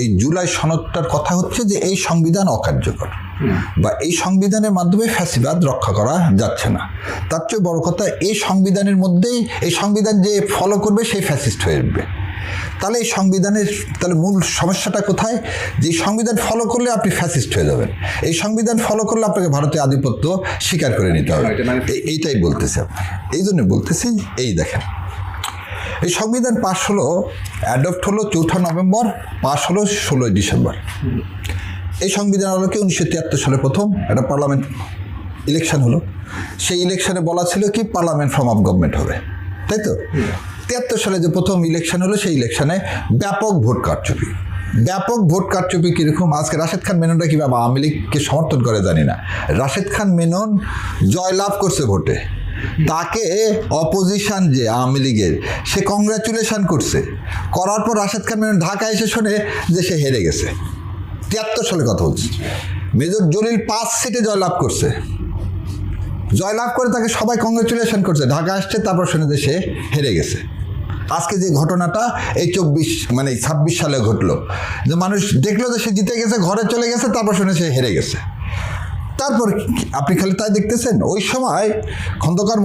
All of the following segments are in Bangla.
এই জুলাই সনদটার কথা হচ্ছে যে এই সংবিধান অকার্যকর বা এই সংবিধানের মাধ্যমে ফ্যাসিবাদ রক্ষা করা যাচ্ছে না। তার চেয়ে বড় কথা এই সংবিধানের মধ্যেই এই সংবিধান যে ফলো করবে সেই ফ্যাসিস্ট হয়ে উঠবে। তাহলে এই সংবিধানের তাহলে মূল সমস্যাটা কোথায়? যে সংবিধান ফলো করলে আপনি ফ্যাসিস্ট হয়ে যাবেন, এই সংবিধান ফলো করলে আপনাকে ভারতীয় আধিপত্য স্বীকার করে নিতে হবে। এইটাই বলতেছি। এই জন্য বলতেছি, এই দেখেন এই সংবিধান পাশ হলো, অ্যাডপ্ট হলো 4 নভেম্বর, পাশ হলো 16 ডিসেম্বর। এই সংবিধান আলোকে 1973 সালে প্রথম একটা পার্লামেন্ট ইলেকশন হলো। সেই ইলেকশনে বলা ছিল কি পার্লামেন্ট ফর্ম অফ গভর্নমেন্ট হবে, তাই তো? 73 সালে যে প্রথম ইলেকশন হলো সেই ইলেকশনে ব্যাপক ভোট কারচুপি। ব্যাপক ভোট কারচুপি কীরকম? আজকে রাশেদ খান মেননটা কীভাবে আওয়ামী লীগকে সমর্থন করে জানি না, রাশেদ খান মেনন জয়লাভ করছে ভোটে, তাকে অপোজিশন যে আওয়ামী লীগের সে কংগ্রাচুলেশন করছে, করার পর রাশেদ খান মেনন ঢাকা এসে শোনে যে সে হেরে গেছে। 73 সালে কথা বলছি। মেজর জলিল 5 সিটে জয়লাভ করছে, জয়লাভ করে তাকে সবাই কংগ্রাচুলেশন করছে, ঢাকা আসছে, তারপর শুনে যে সে হেরে গেছে। আজকে যে ঘটনাটা এই 26 সালে ঘটলো, যে মানুষ দেখলো যে সে জিতে গেছে, ঘরে চলে গেছে, তারপর শুনে সে হেরে গেছে। তারপর আপনি খালি তাই দেখতেছেন। ওই সময় খন্দকার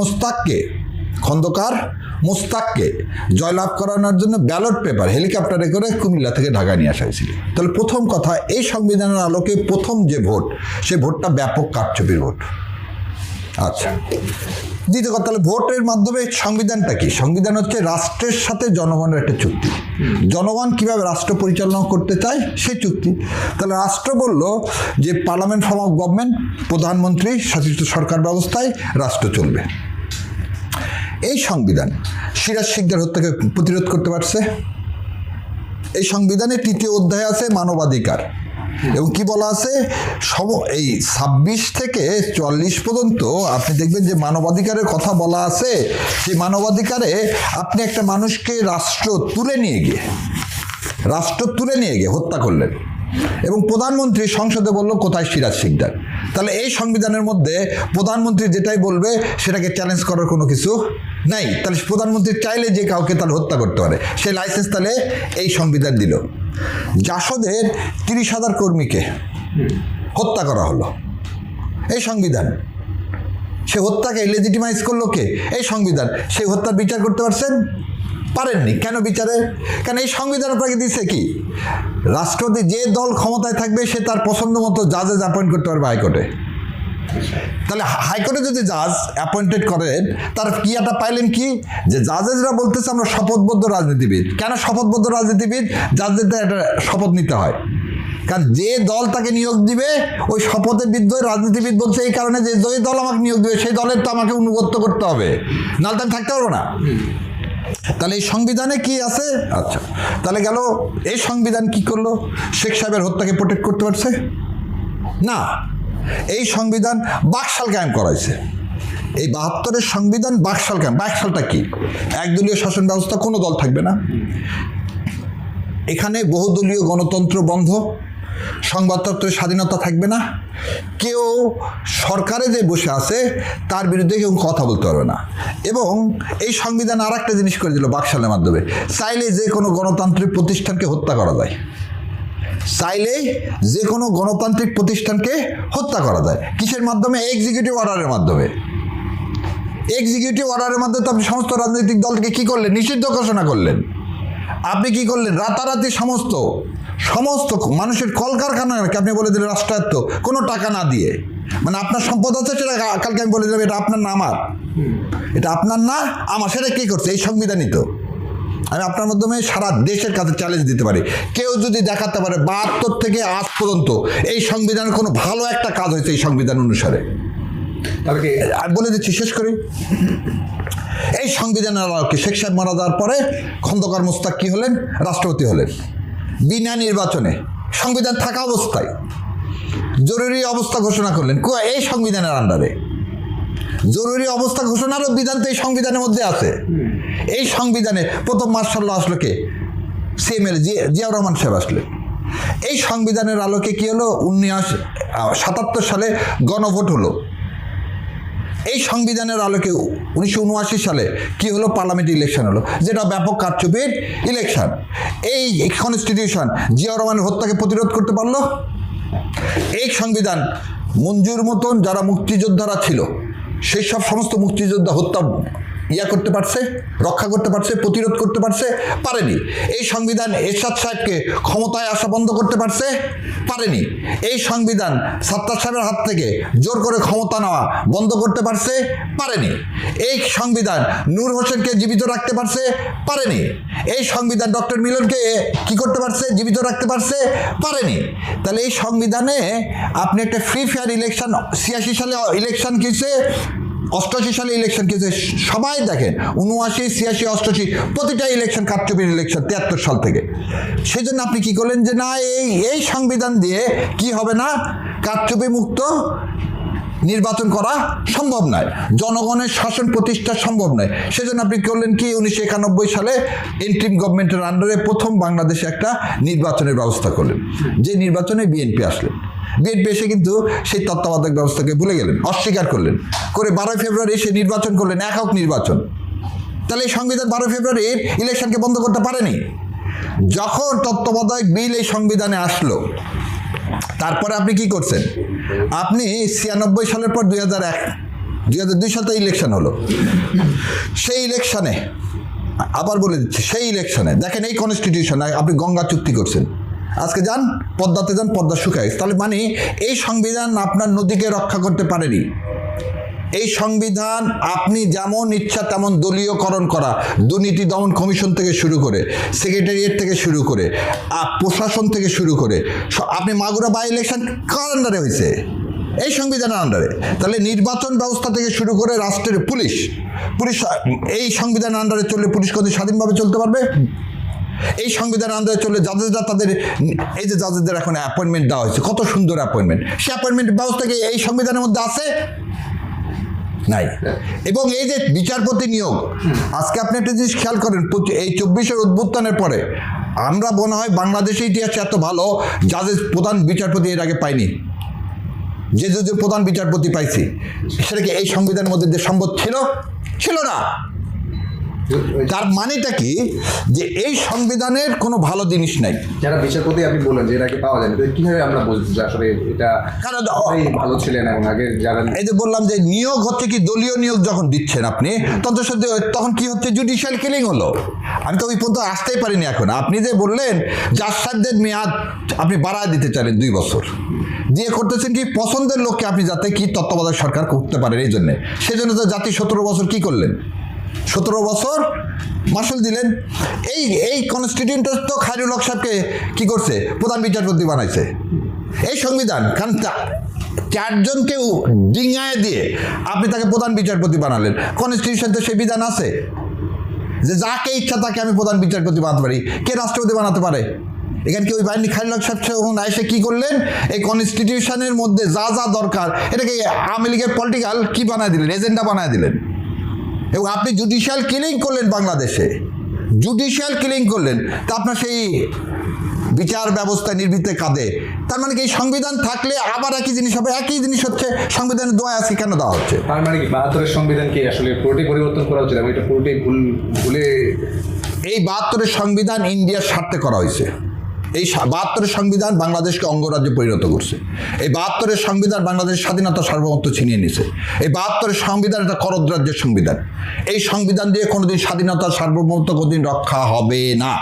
মোস্তাককে জয়লাভ করানোর জন্য ব্যালট পেপার হেলিকপ্টারে করে কুমিল্লা থেকে ঢাকা নিয়ে আসা হয়েছিল। তাহলে প্রথম কথা, এই সংবিধানের আলোকে প্রথম যে ভোট, সে ভোটটা ব্যাপক কারচুপির ভোট। আচ্ছা, দ্বিতীয় কথা, তাহলে ভোটের মাধ্যমে সংবিধানটা কি? সংবিধান হচ্ছে রাষ্ট্রের সাথে জনগণের একটা চুক্তি। জনগণ কিভাবে রাষ্ট্র পরিচালনা করতে চায় সেই চুক্তি। তাহলে রাষ্ট্র বলল যে পার্লামেন্ট ফর্ম অফ গভর্নমেন্ট, প্রধানমন্ত্রী শাসিত সরকার ব্যবস্থায় রাষ্ট্র চলবে। এই সংবিধান সিরাজ শিকদার হত্যাকে প্রতিরোধ করতে পারছে। এই সংবিধানে 3য় অধ্যায় আছে মানবাধিকার, এবং কি বলা আছে, এই 26 থেকে 44 পর্যন্ত আপনি দেখবেন যে মানবাধিকারের কথা বলা আছে। সেই মানবাধিকারে আপনি একটা মানুষকে রাষ্ট্র তুলে নিয়ে গিয়ে হত্যা করলেন, এবং প্রধানমন্ত্রী সংসদে বলল কোথায় সিরাজ শিকদার। তাহলে এই সংবিধানের মধ্যে প্রধানমন্ত্রী যেটাই বলবে সেটাকে চ্যালেঞ্জ করার কোনো কিছু নাই। তাহলে প্রধানমন্ত্রী চাইলে যে কাউকে তাহলে হত্যা করতে পারে, সেই লাইসেন্স তাহলে এই সংবিধান দিল। জাসদের 30,000 কর্মীকে হত্যা করা হলো, এই সংবিধান। সে হত্যাকে লেজিটিমাইজ করলো কে? এই সংবিধান। সেই হত্যার বিচার করতে পারছেন? পারেননি। কেন বিচারে? কারণ এই সংবিধান আপনাকে দিচ্ছে কি, রাষ্ট্রপতি যে দল ক্ষমতায় থাকবে সে তার পছন্দ মতো জাজেস অ্যাপয়েন্ট করতে পারবে হাইকোর্টে। তাহলে হাইকোর্টে যদি জাজ অ্যাপয়েন্টেড করেন, তার কিয়াটা পাইলেন কি, যে জাজেসরা বলতেছে আমরা শপথবদ্ধ রাজনীতিবিদ। কেন শপথবদ্ধ রাজনীতিবিদ? জাজদের একটা শপথ নিতে হয়, কারণ যে দল তাকে নিয়োগ দিবে ওই শপথের বিরুদ্ধে রাজনীতিবিদ বলছে এই কারণে যে দল আমাকে নিয়োগ দিবে সেই দলের তো আমাকে অনুগত্য করতে হবে, নাহলে তো আমি থাকতে পারবো না। তাহলে এই সংবিধানে কি আছে? আচ্ছা, তাহলে গেল এই সংবিধান কি করলো? শেখ সাহেবের হত্যাকে প্রোটেক্ট করতে পারছে না। এই সংবিধান বাকশাল কায়েম করাইছে। এই 72-এর সংবিধান বাকশাল কায়েম। বাকশালটা কি? একদলীয় শাসন ব্যবস্থা, কোনো দল থাকবে না এখানে, বহুদলীয় গণতন্ত্র বন্ধ, সংবাদপত্রের স্বাধীনতা থাকবে না, কেউ সরকারে যে বসে আছে তার বিরুদ্ধে কেউ কথা বলতে পারবে না। এবং এই সংবিধান আর একটা জিনিস করে দিল বাকশালের মাধ্যমে, চাইলে যে কোনো গণতান্ত্রিক প্রতিষ্ঠানকে হত্যা করা যায়। চাইলে যে কোনো গণতান্ত্রিক প্রতিষ্ঠানকে হত্যা করা যায়। কিসের মাধ্যমে? এক্সিকিউটিভ অর্ডারের মাধ্যমে। এক্সিকিউটিভ অর্ডারের মাধ্যমে তো আপনি সমস্ত রাজনৈতিক দলকে কি করলেন? নিষিদ্ধ ঘোষণা করলেন। আপনি কি করলেন? রাতারাতি সমস্ত মানুষের কলকারখানাকে আপনি বলে দিলেন রাষ্ট্রায়ত্ত, কোনো টাকা না দিয়ে। মানে আপনার সম্পদ আছে, সেটা কালকে আমি বলে দিলাম এটা আপনার না আমার, এটা আপনার না আমার। সেটা কি করছে? এই সংবিধানই তো। আমি আপনার মাধ্যমে সারা দেশের কাছে চ্যালেঞ্জ দিতে পারি, কেউ যদি দেখাতে পারে 72 থেকে আজ পর্যন্ত এই সংবিধানের কোনো ভালো একটা কাজ হয়েছে এই সংবিধান অনুসারে, তাহলে আমি বলে দিচ্ছি, শেষ করি। এই সংবিধানের আলোকে শেখ সাহেব মারা যাওয়ার পরে খন্দকার মোস্তাক কি হলেন? রাষ্ট্রপতি হলেন বিনা নির্বাচনে, সংবিধান থাকা অবস্থায় জরুরি অবস্থা ঘোষণা করলেন। এই সংবিধানের আন্ডারে জরুরি অবস্থা ঘোষণারও বিধান তো এই সংবিধানের মধ্যে আছে। এই সংবিধানে প্রথম মার্শাল ল আসলো কে? CML জিয়াউর রহমান সাহেব আসলেন। এই সংবিধানের আলোকে কি হলো? 1977 সালে গণভোট হলো। এই সংবিধানের আলোকে 1979 সালে কি হলো, পার্লামেন্ট ইলেকশন হলো, যেটা ব্যাপক কারচুপির ইলেকশন। এই কনস্টিটিউশন জিয়া রহমানের হত্যাকে প্রতিরোধ করতে পারলো? এই সংবিধান মঞ্জুর মতন যারা মুক্তিযোদ্ধারা ছিল সেই সব সমস্ত মুক্তিযোদ্ধা হত্যা করতে পারছে, রক্ষা করতে পারছে, প্রতিরোধ করতে পারছে? পারেনি। এই সংবিধান এরশাদ সাহেবকে ক্ষমতায় আসা বন্ধ করতে পারছে? পারেনি। এই সংবিধান সাত্তার সাহেবের হাত থেকে জোর করে ক্ষমতা নেওয়া বন্ধ করতে পারছে? পারেনি। এই সংবিধান নূর হোসেনকে জীবিত রাখতে পারছে? পারেনি। এই সংবিধান ডক্টর মিলনকে কি করতে পারছে? জীবিত রাখতে পারছে? পারেনি। তাহলে এই সংবিধানে আপনি একটা ফ্রি ফেয়ার ইলেকশন, 86 সালে ইলেকশন কিসে, 88 সালে ইলেকশন কিসে, সবাই দেখেন 79, 86, 88 প্রতিটা ইলেকশন কারচুপির ইলেকশন 73 সাল থেকে। সেই জন্য আপনি কি করলেন যে না, এই সংবিধান দিয়ে কি হবে না, কারচুপি মুক্ত নির্বাচন করা সম্ভব নয়, জনগণের শাসন প্রতিষ্ঠা সম্ভব নয়। সেজন্য আপনি করলেন কি, 1991 সালে ইন্টারিম গভর্নমেন্টের আন্ডারে প্রথম বাংলাদেশে একটা নির্বাচনের ব্যবস্থা করলেন, যে নির্বাচনে বিএনপি আসলেন। বিএনপি এসে কিন্তু সেই তত্ত্বাবধায়ক ব্যবস্থাকে ভুলে গেলেন, অস্বীকার করলেন, করে 12 ফেব্রুয়ারি এসে নির্বাচন করলেন, একক নির্বাচন। তাহলে এই সংবিধান 12 ফেব্রুয়ারির ইলেকশনকে বন্ধ করতে পারেনি। যখন তত্ত্বাবধায়ক বিল এই সংবিধানে আসলো, তারপরে আপনি কি করছেন, আপনি 96 সালের পর 2002 সালে ইলেকশন হলো। সেই ইলেকশনে আবার বলে দিচ্ছি, সেই ইলেকশনে দেখেন এই কনস্টিটিউশনে আপনি গঙ্গা চুক্তি করছেন, আজকে যান পদ্মাতে যান, পদ্মা শুকায় গেছে। তাহলে মানে এই সংবিধান আপনার নদীকে রক্ষা করতে পারেনি। এই সংবিধান আপনি যেমন ইচ্ছা তেমন দলীয়করণ করা, দুর্নীতি দমন কমিশন থেকে শুরু করে, সেক্রেটারিয়েট থেকে শুরু করে, প্রশাসন থেকে শুরু করে, আপনি মাগুরা বাই ইলেকশন কার আন্ডারে হয়েছে? এই সংবিধানের আন্ডারে। তাহলে নির্বাচন ব্যবস্থা থেকে শুরু করে রাষ্ট্রের পুলিশ এই সংবিধানের আন্ডারে চললে পুলিশ কত স্বাধীনভাবে চলতে পারবে? এই সংবিধানের আন্ডারে চললে জাজেসরা তাদের, এই যে জাজেসদের এখন অ্যাপয়েন্টমেন্ট দেওয়া হয়েছে, কত সুন্দর অ্যাপয়েন্টমেন্ট, সে অ্যাপয়েন্টমেন্ট ব্যবস্থা কি এই সংবিধানের মধ্যে আছে? নাই। এবং এই যে বিচারপতি নিয়োগ, আজকে আপনি একটা জিনিস খেয়াল করেন, এই 24-এর অভ্যুত্থানের পরে আমরা মনে হয় বাংলাদেশের ইতিহাসে এত ভালো জাজেস, প্রধান বিচারপতি এর আগে পাইনি। যে প্রধান বিচারপতি পাইছি সেটা কি এই সংবিধানের মধ্যে সম্ভব ছিল না। তার মানেটা কি, যে এই সংবিধানের কোনো ভালো জিনিস নাই। যারা বিচারপতি আপনি বলেন যে এটাকে পাওয়া যায় না, কিভাবে আমরা বুঝবো যে আসলে এটা ভালো ছিলেন? এবং আগে যারা, এই যে বললাম যে নিয়োগ হচ্ছে কি, দলীয় নিয়োগ যখন দিচ্ছেন আপনি, তখন কি হচ্ছে, জুডিশিয়াল কিলিং হলো। আমি তো ওই পর্যন্ত আসতেই পারিনি এখন। আপনি যে বললেন জাজ সাহেবদের মেয়াদ আপনি বাড়ায় দিতে চাইলেন 2 বছর, দিয়ে করতেছেন কি, পছন্দের লোককে আপনি যাতে কি তত্ত্বাবধায়ক সরকার করতে পারেন, এই জন্যে। সেজন্য তো জাতি 17 বছর কি করলেন, 17 বছর মাসুল দিলেন। এই কনস্টিটিউয়েন্ট তো খায়রুল হক সাহেবকে কি করছে, প্রধান বিচারপতি বানাইছে এই সংবিধান। কারণ 4 জনকে ডিঙায় দিয়ে আপনি তাকে প্রধান বিচারপতি বানালেন। কনস্টিটিউশন তো সেই বিধান আছে যে যাকে ইচ্ছা তাকে আমি প্রধান বিচারপতি বানাতে পারি। কে রাষ্ট্রপতি বানাতে পারে? এখানে কি ওই বাহিনী খায়রুল হক সাহেব এসে কি করলেন, এই কনস্টিটিউশনের মধ্যে যা যা দরকার এটাকে আওয়ামী লীগের পলিটিক্যাল কি বানায় দিলেন, এজেন্ডা বানায় দিলেন। এবং আপনি জুডিশিয়াল কিলিং করলেন, বাংলাদেশে জুডিশিয়াল কিলিং করলেন। তা আপনার সেই বিচার ব্যবস্থা নির্ভীতে কাঁদে। তার মানে কি এই সংবিধান থাকলে আবার একই জিনিস হবে? একই জিনিস হচ্ছে, সংবিধানের দোয়া আজকে কেন দেওয়া হচ্ছে? তার মানে কি 72-এর সংবিধানকে আসলে পুরোটাই পরিবর্তন করা উচিত? এটা পুরোটাই ভুলে এই 72-এর সংবিধান ইন্ডিয়ার স্বার্থে করা হয়েছে। এই 72-এর সংবিধান বাংলাদেশকে অঙ্গরাজ্যে পরিণত করছে। এই 72-এর সংবিধান বাংলাদেশের স্বাধীনতা সার্বভৌমত্ব ছিনিয়ে নিছে। এই 72-এর সংবিধান একটা করদ রাজ্যের সংবিধান। এই সংবিধান দিয়ে কোনোদিন স্বাধীনতা সার্বভৌমত্ব কোনোদিন রক্ষা হবে না।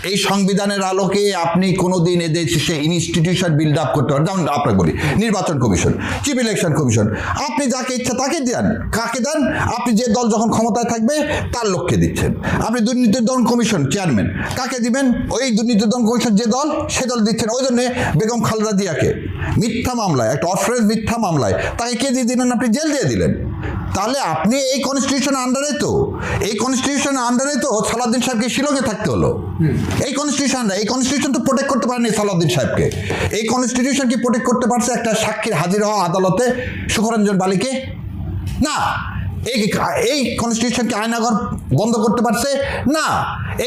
এই সংবিধানের আলোকে আপনি কোনোদিন এদেশে ইনস্টিটিউশন বিল্ড আপ করতে পারেন। যেমন আপনাকে বলি, নির্বাচন কমিশন, চিফ ইলেকশন কমিশন, আপনি যাকে ইচ্ছা তাকে দেন। কাকে দেন? আপনি যে দল যখন ক্ষমতায় থাকবে তার লোককে দিচ্ছেন। আপনি দুর্নীতি দমন কমিশন চেয়ারম্যান, কাকে দিবেন? ওই দুর্নীতি দমন কমিশন যে দল, সে দল দিচ্ছেন। ওই জন্যে বেগম খালেদা জিয়াকে মিথ্যা মামলায়, একটা অফরেন্স মিথ্যা মামলায় তাকে কে দিয়ে দিলেন? আপনি জেল দিয়ে দিলেন। তাহলে আপনি এই কনস্টিটিউশন আন্ডারে তো, সালাউদ্দিন সাহেবকে শিলংয়ে থাকতে হলো। এই কনস্টিটিউশন তো প্রোটেক্ট করতে পারেনি সালাউদ্দিন সাহেবকে। এই কনস্টিটিউশন কি প্রোটেক্ট করতে পারছে একটা সাক্ষীর হাজির হওয়া আদালতে সুখরঞ্জন বালিকে? না। এই কনস্টিটিউশনকে আয়নাঘর বন্ধ করতে পারছে না,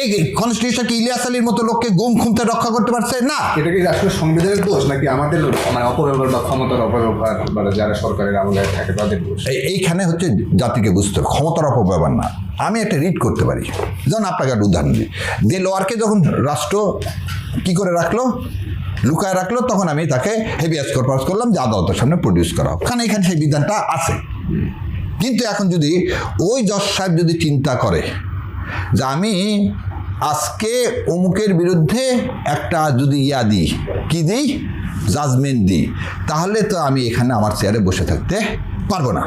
এই কনস্টিটিউশনকে ইলিয়াস আলীর মতো লোককে গুম খুমতে রক্ষা করতে পারছে না। এটা কি আসলে সংবিধানের দোষ নাকি আমাদের মানে অপব্যবহার বা ক্ষমতার অপব্যবহার বা যারা সরকারের আমলে থাকে তাদের দোষ? এইখানে হচ্ছে জাতিকে বুঝতে হবে ক্ষমতার অপব্যবহার না। আমি একটা রিড করতে পারি, যেমন আপনাকে একটা উদাহরণ দিই। দেলোয়ারকে যখন রাষ্ট্র কি করে রাখলো, লুকায় রাখলো, তখন আমি তাকে হেভিয়াস কর্পাস করলাম যে আদালতের সামনে প্রডিউস করা হোক, কারণ এখানে সেই বিধানটা আছে। কিন্তু এখন যদি ওই জজ সাহেব যদি চিন্তা করে যে আমি আজকে অমুকের বিরুদ্ধে একটা যদি দিই, কি দিই, জাজমেন্ট দিই, তাহলে তো আমি এখানে আমার চেয়ারে বসে থাকতে পারবো না।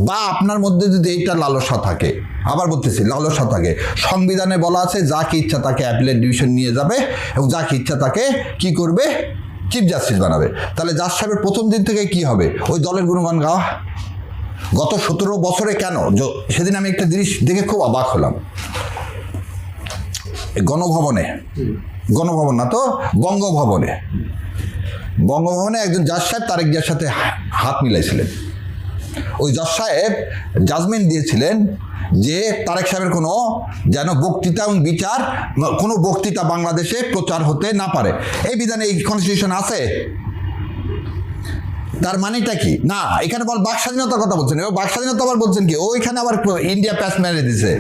বা আপনার মধ্যে যদি এইটা লালসা থাকে, আবার বলতেছি লালসা থাকে, সংবিধানে বলা আছে যাকে ইচ্ছা তাকে অ্যাপিলেট ডিভিশন নিয়ে যাবে এবং যাকে ইচ্ছা তাকে কি করবে, চিফ জাস্টিস বানাবে। তাহলে জাজ সাহেবের প্রথম দিন থেকে কি হবে, ওই দলের গুণগান গাওয়া। গত 17 বছরে কেন, সেদিন আমি একটা জিনিস দেখে খুব অবাক হলাম। গণভবন না তো, বঙ্গভবনে একজন জাজ সাহেব তারেক জিয়ার সাথে হাত মিলাইছিলেন। ওই জজ সাহেব জাজমেন্ট দিয়েছিলেন যে তারেক সাহেবের কোনো যেন বক্তৃতা এবং বিচার, কোনো বক্তৃতা বাংলাদেশে প্রচার হতে না পারে। এই বিধানে এই কনস্টিটিউশন আছে। তার মানেটা কি না, এখানে বল বাক স্বাধীনতার কথা বলছেন, এবার বাক স্বাধীনতা আবার বলছেন কি, ওইখানে আবার ইন্ডিয়া প্যাস মেরে দিছে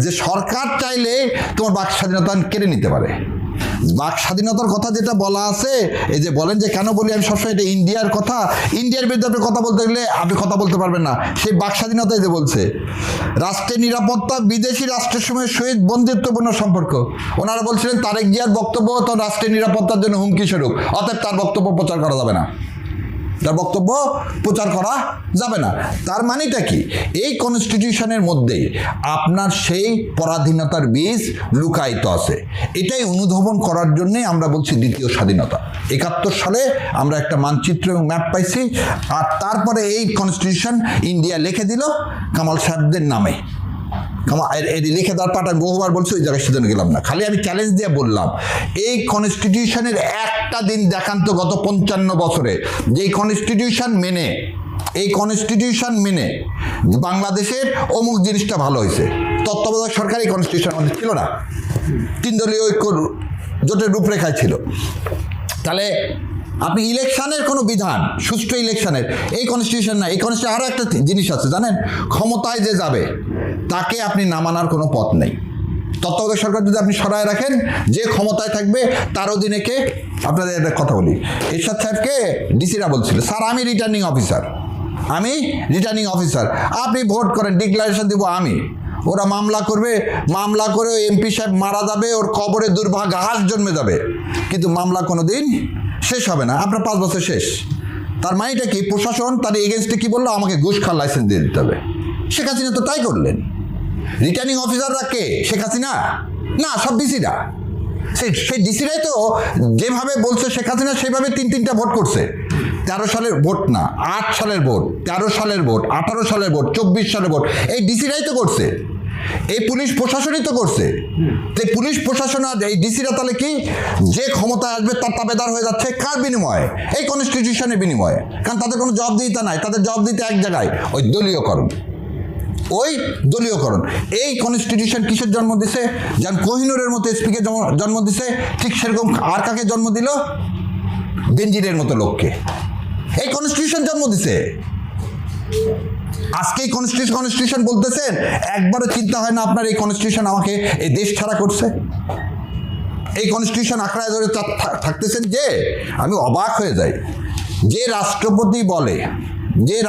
যে সরকার চাইলে তোমার বাক স্বাধীনতা কেড়ে নিতে পারে। বাক স্বাধীনতার কথা যেটা বলা আছে, এই যে বলেন যে কেন বলি আমি সবসময় এটা ইন্ডিয়ার কথা, ইন্ডিয়ার বিরুদ্ধে আপনি কথা বলতে গেলে আপনি কথা বলতে পারবেন না। সেই বাক স্বাধীনতাই যে বলছে রাষ্ট্রের নিরাপত্তা বিদেশি রাষ্ট্রের সঙ্গে সহিত বন্ধুত্বপূর্ণ সম্পর্ক। ওনারা বলছিলেন তারেক জিয়ার বক্তব্য তো রাষ্ট্রের নিরাপত্তার জন্য হুমকি স্বরূপ, অতএব তার বক্তব্য প্রচার করা যাবে না, তার বক্তব্য প্রচার করা যাবে না। তার মানেটা কি, এই কনস্টিটিউশনের মধ্যে আপনার সেই পরাধীনতার বীজ লুকায়িত আছে। এটাই অনুধাবন করার জন্যে আমরা বলছি দ্বিতীয় স্বাধীনতা। 71 সালে আমরা একটা মানচিত্র এবং ম্যাপ পাইছি, আর তারপরে এই কনস্টিটিউশন ইন্ডিয়া লিখে দিল কামাল সাহেবদের নামে। লিখে দেওয়ার পাঠ আমি বহুবার বলছি, ওই জায়গায় সেজন্য গেলাম না, খালি আমি চ্যালেঞ্জ দিয়ে বললাম এই কনস্টিটিউশনের একটা দিন দেখান তো গত 55 বছরে যে এই কনস্টিটিউশন মেনে বাংলাদেশের অমুক জিনিসটা ভালো হয়েছে। তত্ত্বাবধায়ক সরকার এই কনস্টিটিউশন আমাদের ছিল না, 3 দলীয় ঐক্য জোটের রূপরেখায় ছিল। তাহলে আপনি ইলেকশনের কোনো বিধান, সুষ্ঠু ইলেকশনের, এই কনস্টিটিউশন না। এই কনস্টিটিউশন আরও একটা জিনিস আছে জানেন, ক্ষমতায় যে যাবে তাকে আপনি নামানোর কোনো পথ নেই। তত্ত্বাবধায়ক সরকার যদি আপনি সরায় রাখেন, যে ক্ষমতায় থাকবে তার অধীনে কে, আপনাদের একটা কথা বলি, এরশাদ সাহেবকে ডিসিরা বলছিল স্যার আমি রিটার্নিং অফিসার, আপনি ভোট করেন, ডিক্লারেশন দিব আমি। ওরা মামলা করবে, মামলা করে এমপি সাহেব মারা যাবে, ওর কবরে দুর্ভাগ্য হাঁস জন্মে যাবে, কিন্তু মামলা কোনো দিন শেষ হবে না, আপনার 5 বছর শেষ। তার মানেটা কি, প্রশাসন তার এগেনস্টে কি বললো, আমাকে ঘুষ খাওয়ার লাইসেন্স দিয়ে দিতে হবে। শেখ হাসিনা তো তাই করলেন। রিটার্নিং অফিসাররা কে, শেখ হাসিনা না, সব ডিসিরা। সেই ডিসিরাই তো যেভাবে বলছে শেখ হাসিনা সেভাবে 3টা ভোট করছে। 13 সালের ভোট না, 8 সালের ভোট, 13 সালের ভোট, 18 সালের ভোট, 24 সালের ভোট, এই ডিসিরাই তো করছে, এই পুলিশ প্রশাসনই তো করছে। তো পুলিশ প্রশাসন আর এই ডিসিরা তাহলে কি, যে ক্ষমতায় আসবে তার তাবেদার হয়ে যাচ্ছে কার বিনিময়ে, এই কনস্টিটিউশনের বিনিময়ে। কারণ তাদের কোনো জবাবদিহিতা নাই, তাদের জবাবদিহিতা এক জায়গায়, ওই দলীয়করণ। এই কনস্টিটিউশন কিসের জন্ম দিছে, যেমন কোহিনুরের মতো এসপিকে জন্ম দিছে, ঠিক সেরকম আর কাকে জন্ম দিল, বেনজিরের মতো লোককে এই কনস্টিটিউশন জন্ম দিছে। আজকে এই কনস্টিটিউশন বলতেছেন, একবারও চিন্তা হয় না আপনার এই কনস্টিটিউশন আমাকে এই দেশ ছাড়া করছে। এই কনস্টিটিউশন আঁকড়ায় ধরে থাকতেছেন যে আমি অবাক হয়ে যাই। যে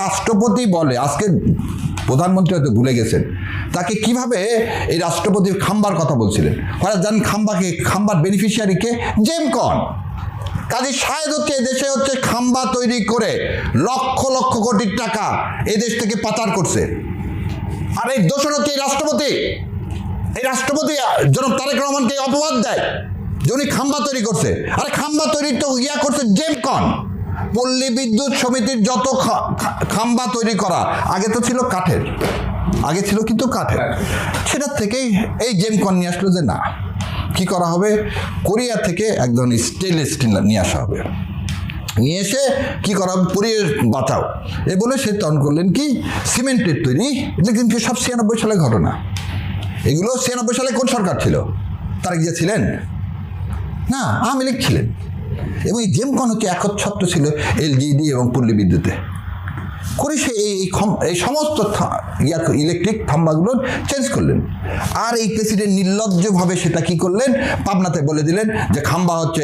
রাষ্ট্রপতি বলে আজকে প্রধানমন্ত্রী হয়তো ভুলে গেছেন তাকে কিভাবে এই রাষ্ট্রপতির খাম্বার কথা বলছিলেন। জানেন খাম্বার বেনিফিশিয়ারিকে জেমকন কাজী শাহেদ হচ্ছে এদেশে হচ্ছে খাম্বা তৈরি করে লক্ষ লক্ষ কোটি টাকা এদেশ থেকে পাচার করছে। আর এই দোষর হচ্ছে এই রাষ্ট্রপতি জনাব তারেক রহমানকে অপবাদ দেয় যে উনি খাম্বা তৈরি করছে। আরে খাম্বা তৈরি তো করছে জেমকন। পল্লী বিদ্যুৎ সমিতির যত খাম্বা তৈরি করা আগে তো ছিল কাঠের, সেটার থেকেই এই জেমকন নিয়ে আসলো যে না কি করা হবে, কোরিয়া থেকে এক ধরনের স্টেনলেস স্টিল নিয়ে আসা হবে। নিয়ে এসে কি করা হবে, পুড়িয়ে বাঁচাও এ বলে সে তখন করলেন কি সিমেন্টের তৈরি, এটা কিন্তু সব 96 সালের ঘটনা। এগুলো 96 সালে কোন সরকার ছিল? তারেক জিয়া ছিলেন না, আওয়ামী লীগ ছিলেন। এবং এই জেমকন হচ্ছে একচ্ছত্র ছিল এলজিডি এবং পল্লী বিদ্যুতে করে সে এই সমস্ত ইলেকট্রিক থাম্বাগুলো চেঞ্জ করলেন। আর এই প্রেসিডেন্ট নির্লজ্জভাবে সেটা কি করলেন, পাবনাতে বলে দিলেন যে খাম্বা হচ্ছে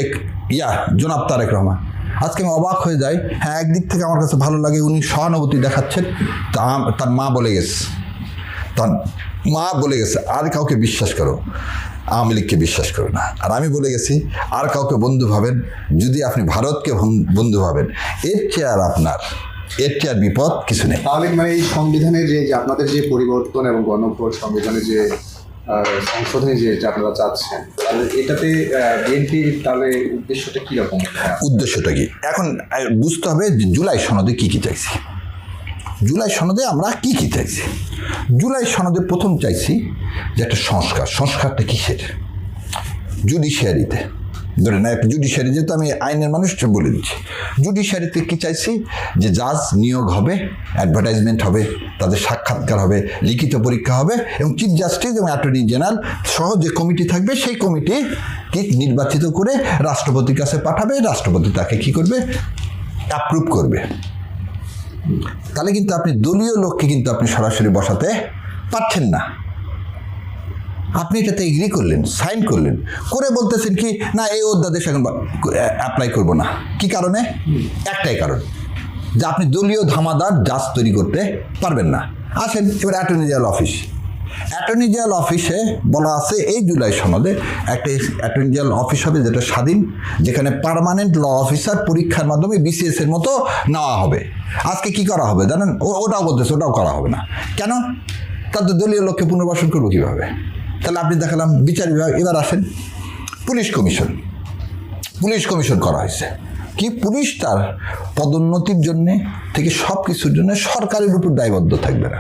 জনাব তারেক রহমান। আজকে আমি অবাক হয়ে যাই। হ্যাঁ, একদিক থেকে আমার কাছে ভালো লাগে, উনি সহানুভূতি দেখাচ্ছেন। তার মা বলে গেছে, আর কাউকে বিশ্বাস করো, আওয়ামী লীগকে বিশ্বাস করো না। আর আমি বলে গেছি, আর কাউকে বন্ধু ভাবেন যদি আপনি ভারতকে বন্ধু ভাবেন, এর চেয়ে আর বিপদ কিছু নেই। তাহলে মানে এই সংবিধানের যে আপনাদের যে পরিবর্তন এবং গণভোট সংবিধানের যে সংশোধনী যে আপনারা চাচ্ছেন, তাহলে এটাতে বিএনপির তাহলে উদ্দেশ্যটা কীরকম? উদ্দেশ্যটা কি এখন বুঝতে হবে যে জুলাই সনদে কি চাইছি। জুলাই সনদে আমরা কি চাইছি? জুলাই সনদে প্রথম চাইছি যে একটা সংস্কারটা কিসের? জুডিশিয়ারিতে ধরে না, একটা জুডিশিয়ারি, যেহেতু আমি আইনের মানুষ বলে দিচ্ছি, জুডিশিয়ারিতে কি চাইছি যে জাজ নিয়োগ হবে, অ্যাডভার্টাইজমেন্ট হবে, তাদের সাক্ষাৎকার হবে, লিখিত পরীক্ষা হবে, এবং চিফ জাস্টিস এবং অ্যাটর্নি জেনারেল সহ যে কমিটি থাকবে সেই কমিটি কি নির্বাচিত করে রাষ্ট্রপতির কাছে পাঠাবে, রাষ্ট্রপতি তাকে কি করবে, অ্যাপ্রুভ করবে। তাহলে কিন্তু আপনি দলীয় লোককে কিন্তু আপনি সরাসরি বসাতে পারছেন না। আপনি এটাতে এগ্রি করলেন, সাইন করলেন, করে বলতেছেন কি না এই অধ্যাদেশ এখন অ্যাপ্লাই করবো না। কি কারণে? একটাই কারণ, যে আপনি দলীয় ধামাদার জাজ তৈরি করতে পারবেন না। আসেন এবার attorney general office. Attorney general অফিসে বলা আছে এই জুলাই সনদে একটা অ্যাটর্নি জেনারেল অফিস হবে যেটা স্বাধীন, যেখানে পার্মানেন্ট ল অফিসার পরীক্ষার মাধ্যমে বিসিএস এর মতো নেওয়া হবে। আজকে কি করা হবে জানেন? ওটাও বলতেছে ওটাও করা হবে না। কেন? তাদের দলীয় লোককে পুনর্বাসন করবো কীভাবে? তাহলে আপনি দেখালাম বিচার বিভাগ। এবার আসেন পুলিশ কমিশন করা হয়েছে। কি পুলিশ তার পদোন্নতির জন্যে থেকে সব কিছুর জন্য সরকারের উপর দায়বদ্ধ থাকবে না।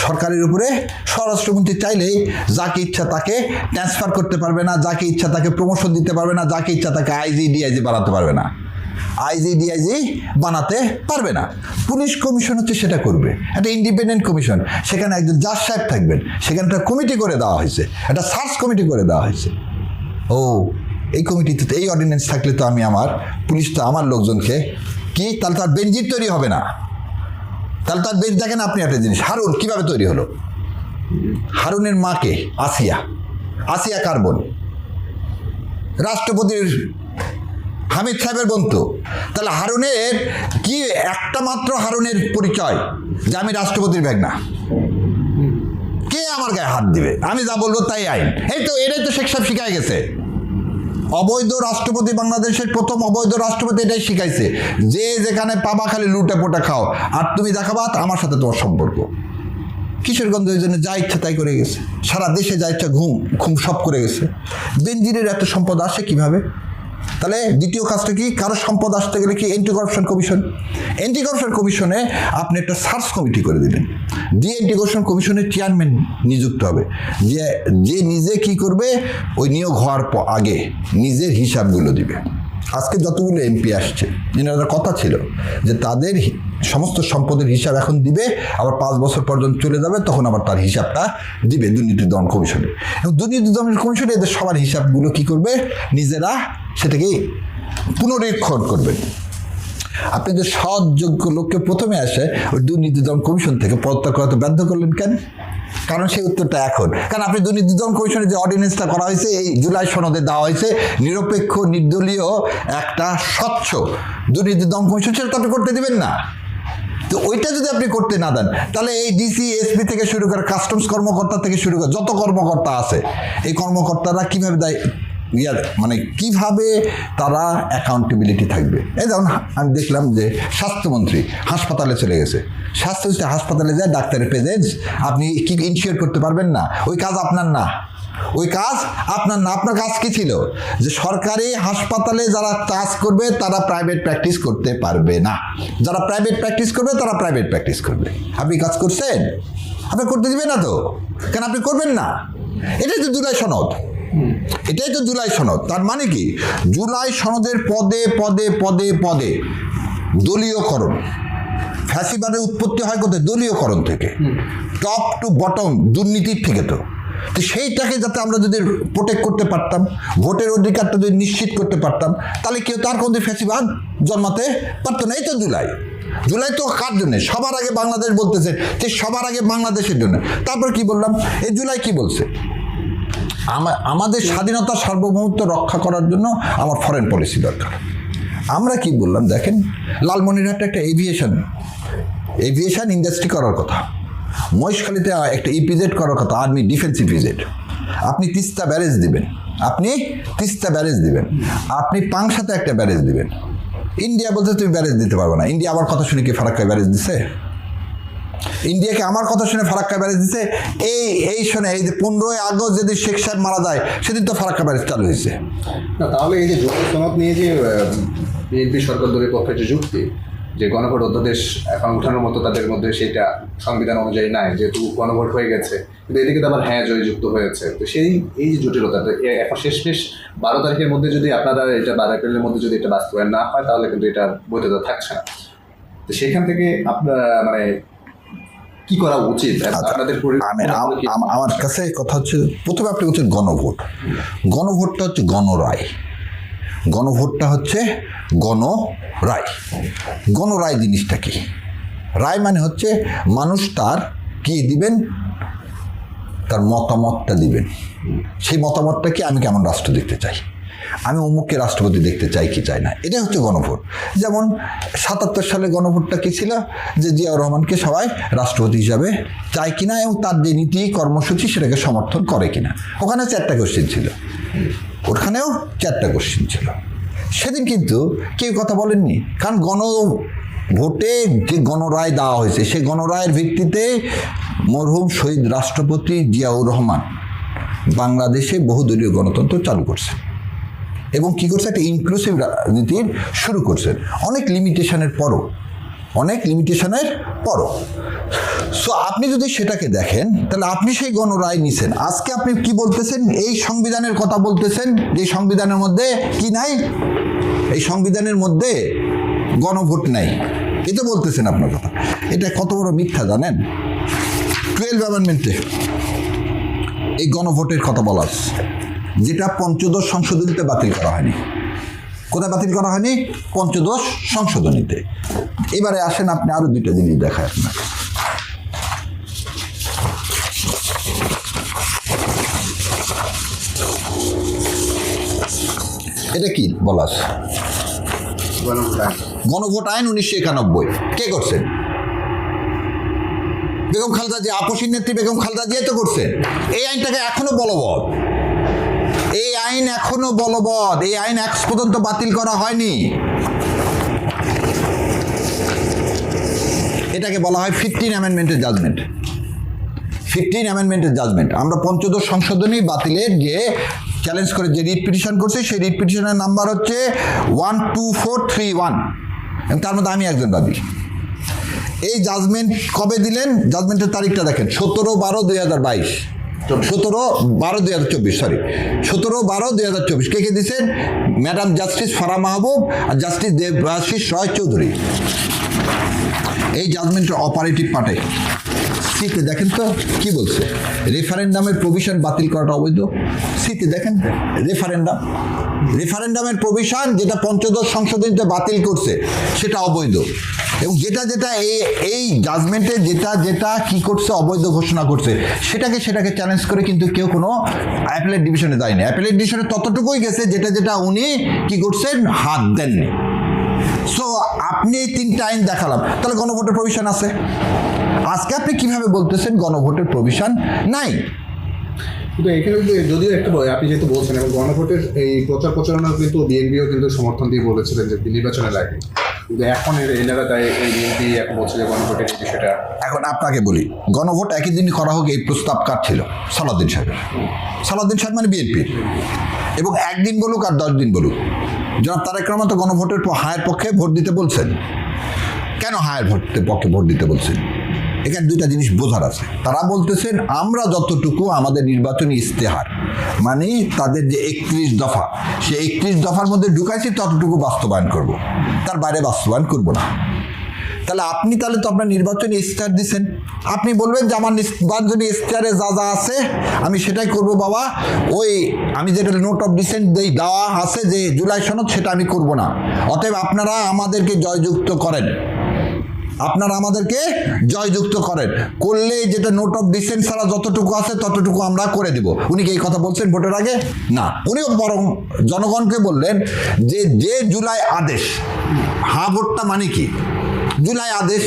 সরকারের উপরে স্বরাষ্ট্রমন্ত্রী চাইলেই যাকে ইচ্ছা তাকে ট্রান্সফার করতে পারবে না, যাকে ইচ্ছা তাকে প্রমোশন দিতে পারবে না, যাকে ইচ্ছা তাকে আইজি ডিআইজি বানাতে পারবে না, আইজি ডিআইজি বানাতে পারবে না। পুলিশ কমিশন হচ্ছে সেটা করবে, একটা ইন্ডিপেন্ডেন্ট কমিশন। সেখানে একজন জাজ সাহেব থাকবেন, সেখানে একটা কমিটি করে দেওয়া হয়েছে, একটা সার্চ কমিটি করে দেওয়া হয়েছে। এই কমিটিতে এই অর্ডিন্যান্স থাকলে তো আমি আমার পুলিশ তো আমার লোকজনকে কি, তাহলে তার বেঞ্জির তৈরি হবে না। তাহলে তার বেঞ্চ দেখেন আপনি একটা জিনিস, হারুন কিভাবে তৈরি হলো? হারুনের মাকে আসিয়া কার্বন রাষ্ট্রপতির হামিদ সাহেবের বন্ধু। তাহলে হারুনের কি একটা মাত্র হারুনের পরিচয় যে আমি রাষ্ট্রপতির ভাগনা, কে আমার গায়ে হাত দিবে? আমি যা বলবো তাই আইন। এটাই তো শেখ সাহেব শিখাই গেছে। অবৈধ রাষ্ট্রপতি, বাংলাদেশের প্রথম অবৈধ রাষ্ট্রপতি এটাই শিখাইছে যে যেখানে পাবা খালি লুটে পোটা খাও, আর তুমি দেখাবা আমার সাথে তোমার সম্পর্ক। কিশোরগঞ্জ ওই জন্য যা ইচ্ছা তাই করে গেছে, সারা দেশে যা ইচ্ছা ঘুম সব করে গেছে। বেনজিরের এত সম্পদ আসে কিভাবে? তাহলে দ্বিতীয় কাজটা কি? কারো সম্পদ আসতে গেলে কি অ্যান্টি কারাপশন কমিশনে আপনি একটা সার্চ কমিটি করে দিলেন, দিয়ে অ্যান্টি কারাপশন কমিশনের চেয়ারম্যান নিযুক্ত হবে, যে নিজে কি করবে ওই নিয়োগ হওয়ার আগে নিজের হিসাবগুলো দিবে। আজকে যতগুলো এমপি আসছে, এনাদের কথা ছিল যে তাদের সমস্ত সম্পদের হিসাব এখন দিবে, আবার 5 বছর পর্যন্ত চলে যাবে, তখন আবার তার হিসাবটা দিবে দুর্নীতি দমন কমিশনে। এবং দুর্নীতি দমন কমিশনে এদের সবার হিসাবগুলো কি করবে, নিজেরা সেটাকে পুনরীক্ষণ করবে। আপনি যে সৎযোগ্য লোককে প্রথমে আসে ওই দুর্নীতি দমন কমিশন থেকে পদত্যাগ করাতে বাধ্য করলেন কেন? কারণ সেই উত্তরটা এখন, কারণ আপনি দুর্নীতি দমন কমিশনের যে অর্ডিন্যান্সটা করা হয়েছে এই জুলাই সনদে দেওয়া হয়েছে, নিরপেক্ষ নির্দলীয় একটা স্বচ্ছ দুর্নীতি দমন কমিশন, সেটা তো আপনি করতে দিবেন না। তো ওইটা যদি আপনি করতে না দেন, তাহলে এই ডিসি এসপি থেকে শুরু করে কাস্টমস কর্মকর্তা থেকে শুরু করে যত কর্মকর্তা আছে, এই কর্মকর্তারা কীভাবে মানে কিভাবে তারা অ্যাকাউন্টেবিলিটি থাকবে? এই যেমন আমি দেখলাম যে স্বাস্থ্যমন্ত্রী হাসপাতালে চলে গেছে, স্বাস্থ্যমন্ত্রী হাসপাতালে যায় ডাক্তারের প্রেজেন্স আপনি কি ইনশিওর করতে পারবেন না? ওই কাজ আপনার না, আপনার কাজ কি ছিল? যে সরকারি হাসপাতালে যারা কাজ করবে তারা প্রাইভেট প্র্যাকটিস করতে পারবে না, যারা প্রাইভেট প্র্যাকটিস করবে তারা প্রাইভেট প্র্যাকটিস করবে। আপনি কাজ করছেন? আপনি করতে দিবেন না তো, কেন আপনি করবেন না? এটাই তো জুলাই সনদ। এটাই তো জুলাই সনদ। তার মানে কি, জুলাই সনদের পদে পদে পদে পদে দলীয়করণ, ফ্যাসিবাদের উৎপত্তি হয় কোথায়? দলীয়করণ থেকে, টপ টু বটম দুর্নীতির থেকে। তো সেইটাকে যাতে আমরা যদি প্রোটেক্ট করতে পারতাম, ভোটের অধিকারটা যদি নিশ্চিত করতে পারতাম, তাহলে কেউ তার কোনো ফ্যাসিবাদ জন্মাতে পারতো না। এই তো জুলাই। জুলাই তো কার জন্য? সবার আগে বাংলাদেশ বলতেছে যে সবার আগে বাংলাদেশের জন্য। তারপর কি বললাম, এই জুলাই কি বলছে? আমাদের স্বাধীনতা সার্বভৌমত্ব রক্ষা করার জন্য আমার ফরেন পলিসি দরকার। আমরা কি বললাম দেখেন, লালমনিরহাটে একটা এভিয়েশন ইন্ডাস্ট্রি করার কথা, মহেশখালীতে একটা ইপিজেড করার কথা, আর্মি ডিফেন্স ইপিজেড। আপনি তিস্তা ব্যারেজ দিবেন, আপনি পাংশাতে একটা ব্যারেজ দিবেন। ইন্ডিয়া বলতে তুমি ব্যারেজ দিতে পারবে না। ইন্ডিয়া আমার কথা শুনে কি ফারাক্কায় ব্যারেজ দিছে? ইন্ডিয়াকে আমার কথা শুনে ফারাক্কা ব্যারেজ দিছে? এই শোনে, এই যে 15ই আগস্ট যেদিন শেখ সাহেব মারা যায় সেদিন তো ফারাক্কা ব্যারেজ চালু হয়েছে। না, তাহলে এই যে জুলাই সনদ নিয়ে যে বিএনপি সরকার দলের পক্ষে যে যুক্তি, যে গণভোট অধ্যাদেশ এখন উঠানোর মতো তাদের মধ্যে সেটা সংবিধান অনুযায়ী নাই, যেহেতু গণভোট হয়ে গেছে, কিন্তু এদিকে তো আবার হ্যাঁ জয়যুক্ত হয়েছে। তো এই যে জটিলতা, এখন শেষ 12 তারিখের মধ্যে যদি আপনারা এটা 12 এপ্রিলের মধ্যে যদি এটা বাস্তবায়ন না হয়, তাহলে কিন্তু এটা বৈধতা থাকছে না। তো সেখান থেকে আপনার মানে কি করা উচিত আপনাদের? আমার কাছে কথা হচ্ছে, প্রথমে আপনি বলছেন গণভোটটা হচ্ছে গণরায়। গণভোটটা হচ্ছে গণরায় জিনিসটা কি? রায় মানে হচ্ছে মানুষ তার কি দিবেন, তার মতামতটা দিবেন। সেই মতামতটা কি, আমি কেমন রাষ্ট্র দেখতে চাই, আমি অমুককে রাষ্ট্রপতি দেখতে চাই কি চাই না, এটা হচ্ছে গণভোট। যেমন 77 সালে গণভোটটা কি ছিল, যে জিয়াউর রহমানকে সবাই রাষ্ট্রপতি হিসাবে চায় কিনা এবং তার যে নীতি কর্মসূচি সেটাকে সমর্থন করে কিনা। ওখানে 4টা কোশ্চেন ছিল, ওখানেও 4টা কোশ্চেন ছিল। সেদিন কিন্তু কেউ কথা বলেননি, কারণ গণভোটে যে গণরায় দেওয়া হয়েছে, সেই গণরায়ের ভিত্তিতে মরহুম শহীদ রাষ্ট্রপতি জিয়াউর রহমান বাংলাদেশে বহুদলীয় গণতন্ত্র চালু করছে এবং কি করছে, একটা ইনক্লুসিভ রাজনীতির শুরু করছেন অনেক লিমিটেশনের পরও। সো আপনি যদি সেটাকে দেখেন, তাহলে আপনি সেই গণরায় নিছেন। আজকে আপনি কি বলতেছেন? এই সংবিধানের কথা বলতেছেন, যে সংবিধানের মধ্যে কি নাই, এই সংবিধানের মধ্যে গণভোট নাই, এ তো বলতেছেন আপনার কথা। এটা কত বড় মিথ্যা জানেন? 12 অ্যামেন্ডমেন্টে এই গণভোটের কথা বলা আছে, যেটা পঞ্চদশ সংশোধনীতে বাতিল করা হয়নি। কোথায় বাতিল করা হয়নি? পঞ্চদশ সংশোধনীতে। এবারে আসেন, আপনি আরো 2টা জিনিস দেখায় আপনার। এটা কি বলা আছে? গণভোট আইন 1991 কে করছেন? বেগম খালেদা জিয়া, আপসীর নেত্রী বেগম খালেদা জিয়া তো করছেন। এই আইনটাকে এখনো বলবৎ, এই আইন আজ পর্যন্ত বাতিল করা হয়নি। এটাকে বলা হয় 15 অ্যামেন্ডমেন্টের জাজমেন্ট। আমরা পঞ্চদশ সংশোধনী বাতিলের যে চ্যালেঞ্জ করে যে রিট পিটিশন করছে, সেই রিট পিটিশনের নাম্বার হচ্ছে 12431 এবং তার মধ্যে আমি একজন বাদী। এই জাজমেন্ট কবে দিলেন? জাজমেন্টের তারিখটা দেখেন, 17/12/2022, 17/12/2024। কে দিচ্ছেন? ম্যাডাম জাস্টিস ফারা মাহবুব আর জাস্টিস দেবাশিস রয় চৌধুরী। এই জাজমেন্টের অপারেটিভ পার্টে সিতে দেখেন তো কি বলছে, রেফারেন্ডামের প্রভিশন বাতিল করাটা অবৈধ। সিতে দেখেন, রেফারেন্ডামের প্রভিশন যেটা পঞ্চদশ সংশোধনীতে বাতিল করছে সেটা অবৈধ। এবং যেটা এই জাজমেন্টে যেটা কি করছে, অবৈধ ঘোষণা করছে, সেটাকে চ্যালেঞ্জ করে কিন্তু কেউ কোনো অ্যাপেলেট ডিভিশনে যায়নি। অ্যাপেলেট ডিভিশনে ততটুকুই গেছে যেটা উনি কি করছেন, হাত দেননি। সো আপনি এই 3টা আইন দেখালাম, তাহলে গণভোটের প্রভিশন আছে। আজকে আপনি কিভাবে বলতেছেন গণভোটের প্রভিশন নাই? কিন্তু এখানে যদিও একটা আপনি যেহেতু বলছেন, এবং গণভোটের এই প্রচারণা কিন্তু বিএনপিও কিন্তু সমর্থন দিয়ে বলেছিলেন যে নির্বাচনের আগে, কিন্তু এখন এনারা তাই এই বিএনপি এখন বলছে যে গণভোটের বিষয়টা। এখন আপনাকে বলি, গণভোট একই দিনই করা হোক, এই প্রস্তাব কার ছিল? সালাউদ্দিন সাহেব মানে বিএনপির। এবং একদিন বলুক আর 10 দিন বলুক, জনাব তারেক রহমান তো গণভোটের হায়ের পক্ষে ভোট দিতে বলছেন। কেন হায়ের পক্ষে ভোট দিতে বলছেন? এখানে দুইটা জিনিস বোঝার আছে। তারা বলতেছেন আমরা যতটুকু আমাদের নির্বাচনী ইস্তেহার মানে তাদের যে 31 দফা, সেই 31 দফার মধ্যে ঢুকাইছি ততটুকু বাস্তবায়ন করব, তার বাইরে বাস্তবায়ন করব না। তাহলে আপনি তাহলে তো আপনার নির্বাচনী ইস্তেহার দিচ্ছেন, আপনি বলবেন যে আমার নির্বাচনী ইস্তেহারে যা যা আছে আমি সেটাই করব বাবা, ওই আমি যেটা নোট অফ ডিসেন্ট দেওয়া আছে যে জুলাই সনদ সেটা আমি করব না। অতএব আপনারা আমাদেরকে জয়যুক্ত করেন, আপনারা আমাদেরকে জয়যুক্ত করেন, করলে যেটা নোট অফ ডিসেন্ট ছাড়া যতটুকু আছে ততটুকু আমরা করে দিব। উনি কি এই কথা বলছেন ভোটের আগে? না, উনিও বরং জনগণকে বললেন যে যে জুলাই আদেশ, হ্যাঁ ভোটটা মানে কি জুলাই আদেশ,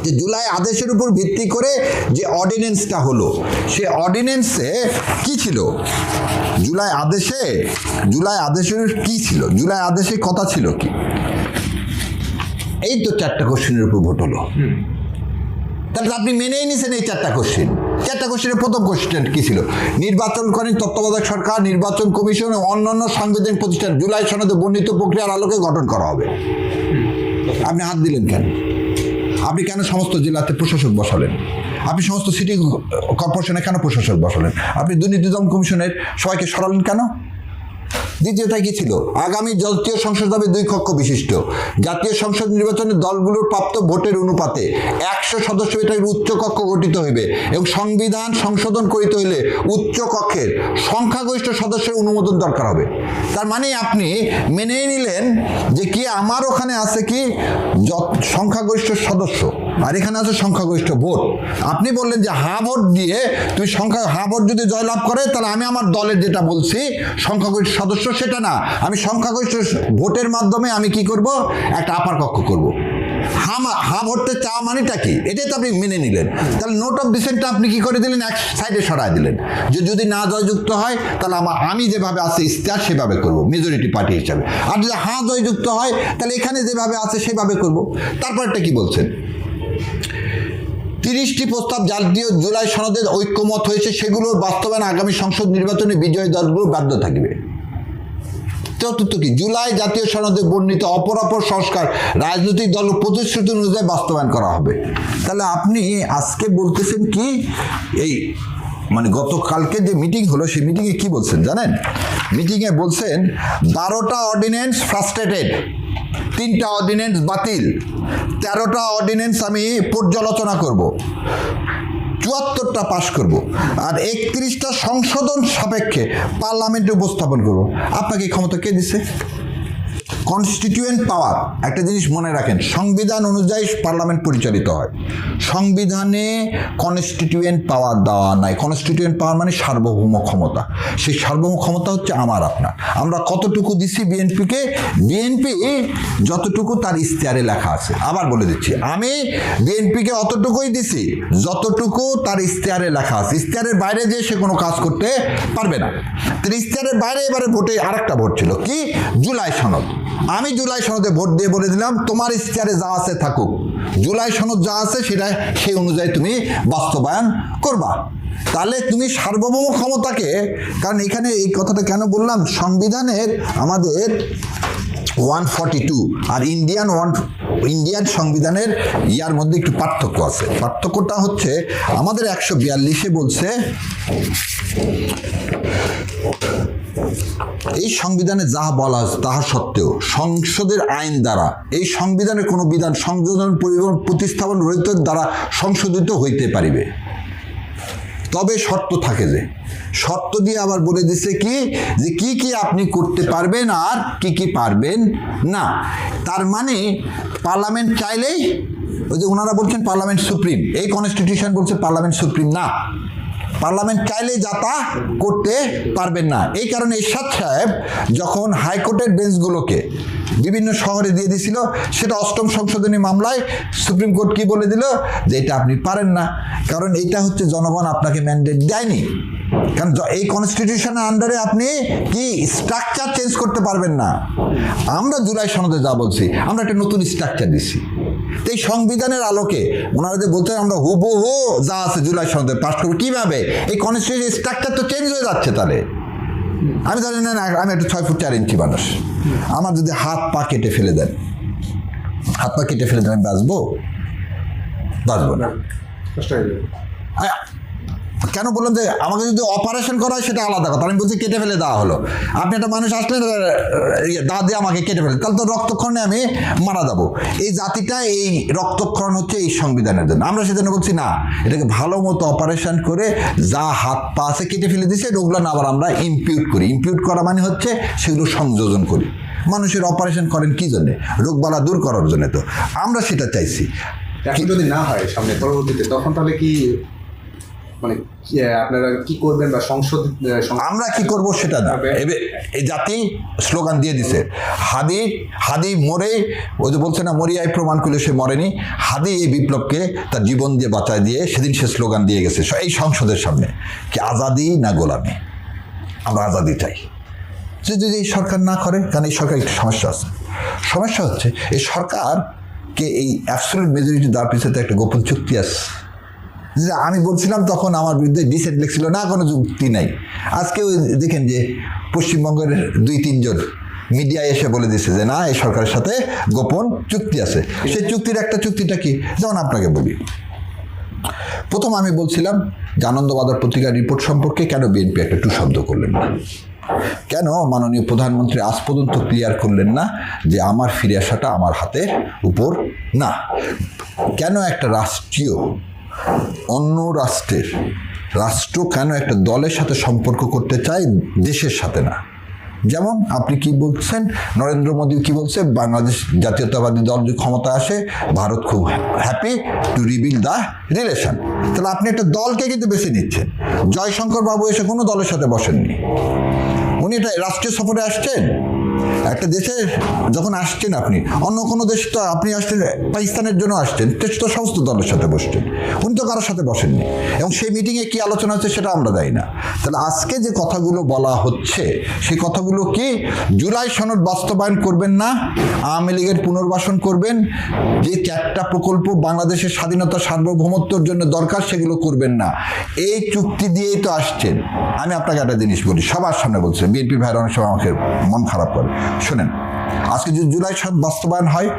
যে জুলাই আদেশের উপর ভিত্তি করে যে অর্ডিন্যান্সটা হলো, সে অর্ডিন্যান্সে কি ছিল, জুলাই আদেশের কি ছিল, জুলাই আদেশে কথা ছিল কি, এই তো 4টা কোশ্চেনের উপর ভোট হলো। তাহলে আপনি মেনেই নিছেন এই 4টা কোশ্চেন। 4টা কোশ্চেনের প্রথম কোশ্চেন কি ছিল? নির্বাচনকালীন তত্ত্বাবধায়ক সরকার, নির্বাচন কমিশন ও অন্যান্য সাংবিধানিক প্রতিষ্ঠান জুলাই সনদে বর্ণিত প্রক্রিয়ার আলোকে গঠন করা হবে। আপনি হাত দিলেন কেন? আপনি কেন সমস্ত জেলাতে প্রশাসক বসালেন? আপনি সমস্ত সিটি কর্পোরেশনে কেন প্রশাসক বসালেন? আপনি দুর্নীতি দমন কমিশনের সবাইকে সরালেন কেন? দ্বিতীয়টা কি ছিল? আগামী জাতীয় সংসদ হবে 2 কক্ষ বিশিষ্ট। জাতীয় সংসদ নির্বাচনে দলগুলোর প্রাপ্ত ভোটের অনুপাতে 100 সদস্য এটার উচ্চ কক্ষ গঠিত হইবে এবং সংবিধান সংশোধন করিতে হইলে উচ্চ কক্ষের সংখ্যাগরিষ্ঠ সদস্যের অনুমোদন দরকার হবে। তার মানে আপনি মেনে নিলেন যে কি আমার ওখানে আছে কি সংখ্যাগরিষ্ঠ সদস্য আর এখানে আছে সংখ্যাগরিষ্ঠ ভোট। আপনি বললেন যে হা ভোট দিয়ে তুমি হা ভোট যদি জয়লাভ করে তাহলে আমি আমার দলের যেটা বলছি সংখ্যাগরিষ্ঠ সদস্য সেটা না, আমি সংখ্যাগরিষ্ঠ ভোটের মাধ্যমে আমি কি করব, একটা আপার কক্ষ করব। হা ভোটতে চাওয়া মানেটা কি, এটাই তো আপনি মেনে নিলেন। তাহলে নোট অফ ডিসেন্টটা আপনি কি করে দিলেন, এক সাইডে সরাই দিলেন, যে যদি না জয়যুক্ত হয় তাহলে আমি যেভাবে আছে ইস্তেহার সেভাবে করব মেজরিটি পার্টি হিসাবে, আর যদি হা জয়যুক্ত হয় তাহলে এখানে যেভাবে আছে সেভাবে করব। তারপরটা কি বলছেন? 30টি প্রস্তাব জাতীয় জুলাই সনদে ঐক্যমত হয়েছে, সেগুলোর বাস্তবায়ন আগামী সংসদ নির্বাচনে বিজয়ী দলগুলো বাধ্য থাকবে। চতুর্থ কি? জুলাই জাতীয় সনদে বর্ণিত অপরাপর সংস্কার রাজনৈতিক দল প্রতিশ্রুতি অনুযায়ী বাস্তবায়ন করা হবে। তাহলে আপনি আজকে বলতেছেন কি, এই মানে গতকালকে যে মিটিং হলো সেই মিটিংয়ে কি বলছেন জানেন? মিটিংয়ে বলছেন 12টা অর্ডিন্যান্স ফ্রাস্ট্রেটেড, 3টা অর্ডিন্যান্স বাতিল, 13টা অর্ডিন্যান্স আমি পর্যালোচনা করব, 74টা পাশ করব, আর 31টা সংশোধন সাপেক্ষে পার্লামেন্টে উপস্থাপন করব। আপনাকে এই ক্ষমতা কে দিছে? কনস্টিটিউয়েন্ট পাওয়ার, একটা জিনিস মনে রাখেন, সংবিধান অনুযায়ী পার্লামেন্ট পরিচালিত হয়, সংবিধানে কনস্টিটিউয়েন্ট পাওয়ার দেওয়া নাই। কনস্টিটিউয়েন্ট পাওয়ার মানে সার্বভৌম ক্ষমতা, সেই সার্বভৌম ক্ষমতা হচ্ছে আমার আপনার। আমরা কতটুকু দিছি বিএনপিকে? বিএনপি যতটুকু তার ইশতেহারে লেখা আছে, আবার বলে দিচ্ছি, আমি বিএনপিকে অতটুকুই দিছি যতটুকু তার ইশতেহারে লেখা আছে। ইশতেহারের বাইরে যে সে কোনো কাজ করতে পারবে না। তার ইশতেহারের বাইরে এবারে ভোটে আরেকটা ভোট ছিল কি? জুলাই সনদ। আমি জুলাই সনদে ভোট দিয়ে বলে দিলাম তোমার ইশতেহারে যা আছে থাকুক, জুলাই সনদ যা আছে সেটা সেই অনুযায়ী তুমি বাস্তবায়ন করবা। তাহলে তুমি সার্বভৌম ক্ষমতাকে, কারণ এখানে এই কথাটা কেন বললাম, সংবিধানের আমাদের 142 আর ইন্ডিয়ান সংবিধানের ইয়ার মধ্যে একটু পার্থক্য আছে। পার্থক্যটা হচ্ছে আমাদের 142-এ বলছে এই সংবিধানে যাহা বলা আছে তাহা সত্ত্বেও সংসদের আইন দ্বারা এই সংবিধানের কোনো বিধান সংযোজন পরিবর্তন প্রতিস্থাপন রহিত দ্বারা সংশোধিত হইতে পারিবে, তবে শর্ত থাকে। যে শর্ত দিয়ে আবার বলে দিছে কি, যে কি কি আপনি করতে পারবেন আর কি কি পারবেন না। তার মানে পার্লামেন্ট চাইলেই, ওই যে ওনারা বলছেন পার্লামেন্ট সুপ্রিম, এই কনস্টিটিউশন বলছে পার্লামেন্ট সুপ্রিম না, পার্লামেন্ট চাইলে যা তা করতে পারবেন না। এই কারণে এরশাদ সাহেব যখন হাইকোর্টের বেঞ্চগুলোকে বিভিন্ন শহরে দিয়ে দিছিল, সেটা 8ম সংশোধনী মামলায় সুপ্রিম কোর্ট কি বলে দিল, যে এটা আপনি পারেন না, কারণ এটা হচ্ছে জনগণ আপনাকে ম্যান্ডেট দেয়নি। কারণ এই কনস্টিটিউশনের আন্ডারে আপনি কি স্ট্রাকচার চেঞ্জ করতে পারবেন না। আমরা জুলাই সনদে যা বলছি, আমরা একটা নতুন স্ট্রাকচার দিচ্ছি। তো এই সংবিধানের আলোকে ওনারা যে বলতে আমরা হুবহু যা আছে জুলাই সনদে পাস করবো, কিভাবে? এই কনস্টিটিউশন স্ট্রাকচার তো চেঞ্জ হয়ে যাচ্ছে। তাহলে আমি জানি না, আমি একটা 6 ফুট 4 ইঞ্চি মানুষ, আমার যদি হাত পা কেটে ফেলে দেন, আমি বাঁচবো? বাঁচবো না। কষ্ট হয়ে যাবে। কেন বললাম যে আমাকে যদি অপারেশন করা হয় সেটা আলাদা কথা, আমি বলছি কেটে ফেলে দেওয়া হলো, আপনি একটা মানুষ আসলেন দা দিয়ে আমাকে কেটে ফেলে, তাহলে তো রক্তক্ষরণে আমি মারা যাবো। এই জাতিটা এই রক্তক্ষরণ হচ্ছে এই সংবিধানের জন্য। আমরা সেজন্য বলছি না, এটাকে ভালো মতো অপারেশন করে যা হাত পা আছে কেটে ফেলে দিছে, ওগুলো না আবার আমরা ইমপিউট করি। ইমপিউট করা মানে হচ্ছে সেগুলো সংযোজন করি। মানুষের অপারেশন করেন কি জন্যে? রোগবালা দূর করার জন্য। তো আমরা সেটা চাইছি। এখন যদি না হয় সামনে পরবর্তীতে, তখন তাহলে কি মানে আপনারা কি করবেন বা সংসদ আমরা কি করব সেটা না, এই জাতি স্লোগান দিয়ে দিছে, হাদি হাদি মরে, ওই যে বলছে না মরিয়ায় প্রমাণ করলে সে মরেনি, হাদি এই বিপ্লবকে তার জীবন দিয়ে বাঁচায় দিয়ে সেদিন সে স্লোগান দিয়ে গেছে এই সংসদের সামনে, কি আজাদি না গোলামি। আমরা আজাদি চাই। যদি এই সরকার না করে, কারণ এই সরকার একটু সমস্যা আছে। সমস্যা হচ্ছে এই সরকারকে এই অ্যাবসলিউট মেজরিটি দেওয়ার পিছনে একটা গোপন চুক্তি আছে। যে আমি বলছিলাম তখন আমার বিরুদ্ধে ডিসেন্ট লেখছিল, না কোনো যুক্তি নাই। আজকে ওই দেখেন যে পশ্চিমবঙ্গের 2-3 জন মিডিয়ায় এসে বলে দিচ্ছে যে না, এই সরকারের সাথে গোপন চুক্তি আছে। সেই চুক্তির একটা চুক্তিটা কি, যেমন আপনাকে বলি, প্রথম আমি বলছিলাম যে আনন্দবাজার পত্রিকার রিপোর্ট সম্পর্কে কেন বিএনপি একটা টু শব্দ করলেন না, কেন মাননীয় প্রধানমন্ত্রী আজ পর্যন্ত ক্লিয়ার করলেন না যে আমার ফিরে আসাটা আমার হাতের উপর না, কেন একটা রাষ্ট্রীয় অন্য রাষ্ট্র কেন একটা দলের সাথে সম্পর্ক করতে চায়, দেশের সাথে না। যেমন আপনি কি বলছেন, নরেন্দ্র মোদী কি বলছে, বাংলাদেশ জাতীয়তাবাদী দল যদি ক্ষমতা আসে ভারত খুব happy to rebuild the relation. তাহলে আপনি একটা দলকে কিন্তু বেছে নিচ্ছেন। জয়শঙ্কর বাবু এসে কোনো দলের সাথে বসেননি, উনি এটা রাষ্ট্রীয় সফরে আসছেন। একটা দেশে যখন আসছেন আপনি, অন্য কোনো দেশ তো আপনি আসছেন পাকিস্তানের জন্য আসছেন, তো সমস্ত দলের সাথে বসছেন, উনি তো কারোর সাথে বসেননি। এবং সেই মিটিংয়ে কী আলোচনা হচ্ছে সেটা আমরা জানি না। তাহলে আজকে যে কথাগুলো বলা হচ্ছে সেই কথাগুলো কি, জুলাই সনদ বাস্তবায়ন করবেন না, আওয়ামী লীগের পুনর্বাসন করবেন, যে 4টা প্রকল্প বাংলাদেশের স্বাধীনতা সার্বভৌমত্বর জন্য দরকার সেগুলো করবেন না, এই চুক্তি দিয়েই তো আসছেন। আমি আপনাকে একটা জিনিস বলি, সবার সামনে বলছি, বিএনপি ভাইয়ের অনেক সময় আমাকে মন খারাপ করে। শোনেন, আজকে যদি জুলাই সনদ বাস্তবায়ন হয়,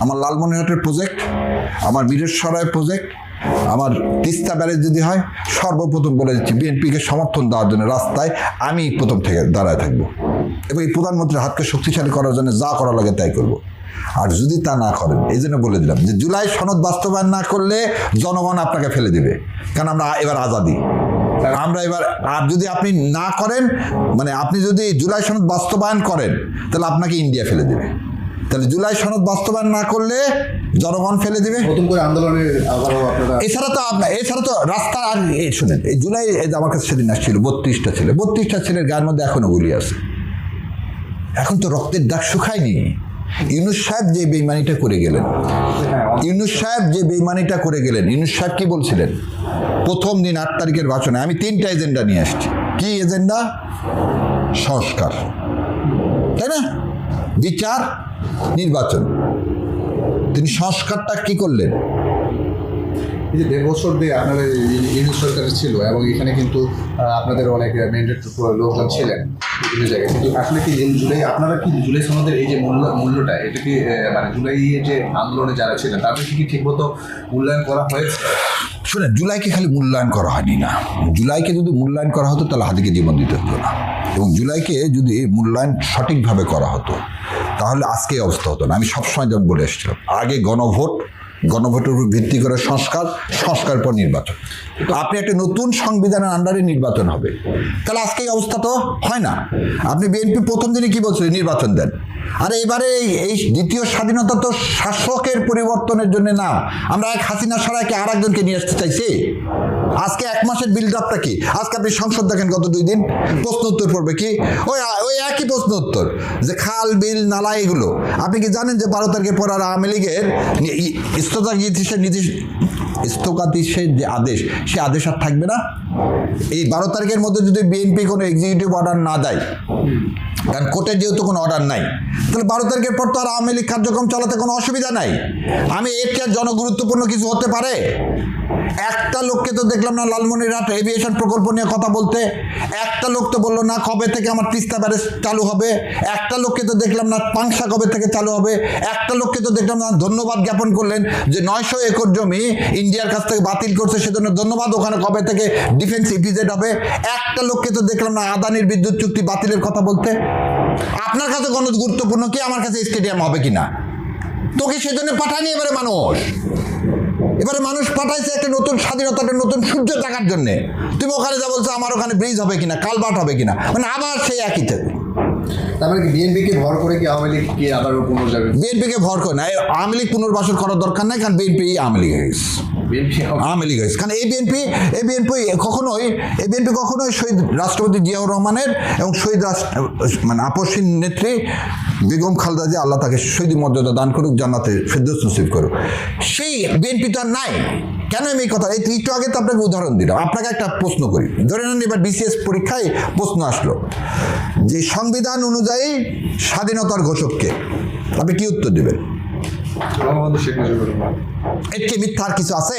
আমার লালমনিরহাটের প্রজেক্ট, আমার বীরেশ্বরায় প্রজেক্ট, আমার তিস্তা ব্যারেজ যদি হয়, সর্বপ্রথম বলে দিচ্ছি বিএনপিকে সমর্থন দেওয়ার জন্য রাস্তায় আমি প্রথম থেকে দাঁড়ায় থাকবো এবং এই প্রধানমন্ত্রীর হাতকে শক্তিশালী করার জন্য যা করা লাগে তাই করবো। আর যদি তা না করেন, এই জন্য বলে দিলাম যে জুলাই সনদ বাস্তবায়ন না করলে জনগণ আপনাকে ফেলে দিবে, কারণ আমরা এবার আজাদি। আমরা এবার, আর যদি আপনি না করেন, মানে আপনি যদি জুলাই সনদ বাস্তবায়ন করেন তাহলে আপনাকে ইন্ডিয়া ফেলে দেবে। তাহলে জুলাই সনদ বাস্তবায়ন না করলে জনগণ ফেলে দিবে, নতুন করে আন্দোলনের আবারও আপনারা। এছাড়া তো রাস্তা। আর এই শুনেন, এই জুলাই আমার কাছে সেদিন আসছিল 32টা ছেলে, 32টা ছেলের গায়ের মধ্যে এখনো গুলি আছে, এখন তো রক্তের দাগ শুকায়নি। ইউনূস সাহেব যে বেইমানিটা করে গেলেন, ইউনূস সাহেব কি বলছিলেন প্রথম দিন 8 তারিখের ভাষণে? আমি 3টা এজেন্ডা নিয়ে আসছি। কি এজেন্ডা? সংস্কার, তাই না? বিচার, নির্বাচন। তিনি সংস্কারটা কি করলেন? এই যে 1.5 বছর দিয়ে আপনাদের ইউনিট সরকার ছিল এবং এখানে কিন্তু আপনাদের অনেক ম্যান্ডেট লোকজন ছিলেন বিভিন্ন জায়গায়, কিন্তু আসলে কি জুলাই, আপনারা কি জুলাই সনদের এই যে মূল্যটা, এটা কি মানে জুলাই যে আন্দোলনে যারা ছিলেন তাদের কি ঠিকমতো মূল্যায়ন করা হয়েছে? শুনে, জুলাইকে খালি মূল্যায়ন করা হয়নি না, জুলাইকে যদি মূল্যায়ন করা হতো তাহলে হাদিকে জীবন দিতে হতো না, এবং জুলাইকে যদি মূল্যায়ন সঠিকভাবে করা হতো তাহলে আজকে অবস্থা হতো না। আমি সবসময় যেমন বলে এসেছিলাম, আগে গণভোটের উপর ভিত্তি করে সংস্কার পর নির্বাচন। আপনি একটা নতুন সংবিধানের আন্ডারে নির্বাচন হবে, তাহলে আজকে এই অবস্থা তো হয় না। আপনি বিএনপি প্রথম দিনে কি বলছিলেন? নির্বাচন দেন। আরে এবারে এই দ্বিতীয় স্বাধীনতা তো শাসকের পরিবর্তনের জন্য না, আমরা এক হাসিনা সরাইকে আর একজনকে নিয়ে আসতে চাইছি। আজকে 1 মাসের বিল্ড আপটা কি? আজকে আপনি সংসদ দেখেন গত 2 দিন প্রশ্ন উত্তর পড়বে কি? ওই একই প্রশ্ন উত্তর, যে খাল বিল নালা এগুলো। আপনি কি জানেন যে 12 তারিখের পর আর আওয়ামী লীগের স্থগিতাদেশের যে আদেশ, সে আদেশ আর থাকবে না? এই 12 তারিখের মধ্যে যদি বিএনপি কোনো এক্সিকিউটিভ অর্ডার না দেয়, কারণ কোর্টের যেহেতু কোনো অর্ডার নাই, তাহলে 12 তারিখের পর তো আর আওয়ামী লীগ কার্যক্রম চালাতে কোনো অসুবিধা নাই। আমি এর চেয়ে জনগুরুত্বপূর্ণ কিছু হতে পারে? একটা লোককে তো দেখলাম না লালমনিরহাট এভিয়েশন প্রকল্প নিয়ে কথা বলতে, একটা লোক তো বললো না কবে থেকে আমার তিস্তা ব্যারেজ চালু হবে, একটা লোককে তো দেখলাম না পাংশা কবে থেকে চালু হবে, একটা লোককে তো দেখলাম না ধন্যবাদ জ্ঞাপন করলেন যে 900 একর জমি ইন্ডিয়ার কাছ থেকে বাতিল করছে, সেজন্য ধন্যবাদ, ওখানে কবে থেকে ডিফেন্স ইপিজেড হবে। একটা লোককে তো দেখলাম না আদানির বিদ্যুৎ চুক্তি বাতিলের কথা বলতে। আপনার কাছে কোনো গুরুত্বপূর্ণ কি আমার কাছে স্টেডিয়াম হবে কিনা? তোকে সেজন্য পাঠায়নি এবারে মানুষ পাঠাইছে একটা নতুন স্বাধীনতাটা, নতুন সূর্য দেখার জন্যে। তুমি ওখানে যা বলছো আমার ওখানে ব্রিজ হবে কিনা, কালভার্ট হবে কিনা, মানে আবার সেই একই থাকে। তার মানে কি বিএনপিকে ভর করে কি আওয়ামী লীগ কি আবার পুনর্জাগরণ? বিএনপিকে ভর করে না, আওয়ামী লীগ পুনর্বাসন করার দরকার নাই, কারণ বিএনপি আওয়ামী লীগ হয়ে গেছে। আওয়ামী লীগ হয়েছে কারণ এই বিএনপি কখনোই শহীদ রাষ্ট্রপতি জিয়াউর রহমানের এবং শহীদ মানে আপসহীন নেত্রী বেগম খালেদা জিয়া, আল্লাহ তাকে শহীদ মর্যাদা দান করুক, জান্নাতে ফেরদৌস নসিব করুক, সেই বিএনপি তো আর নাই। কেন আমি এই কথা একটু আগে তো আপনাকে উদাহরণ দিলাম। আপনাকে একটা প্রশ্ন করি, ধরে নেন এবার বিসিএস পরীক্ষায় প্রশ্ন আসলো যে সংবিধান অনুযায়ী স্বাধীনতার ঘোষককে, আপনি কি উত্তর দেবেন? এর চেয়ে মিথ্যার কিছু আছে?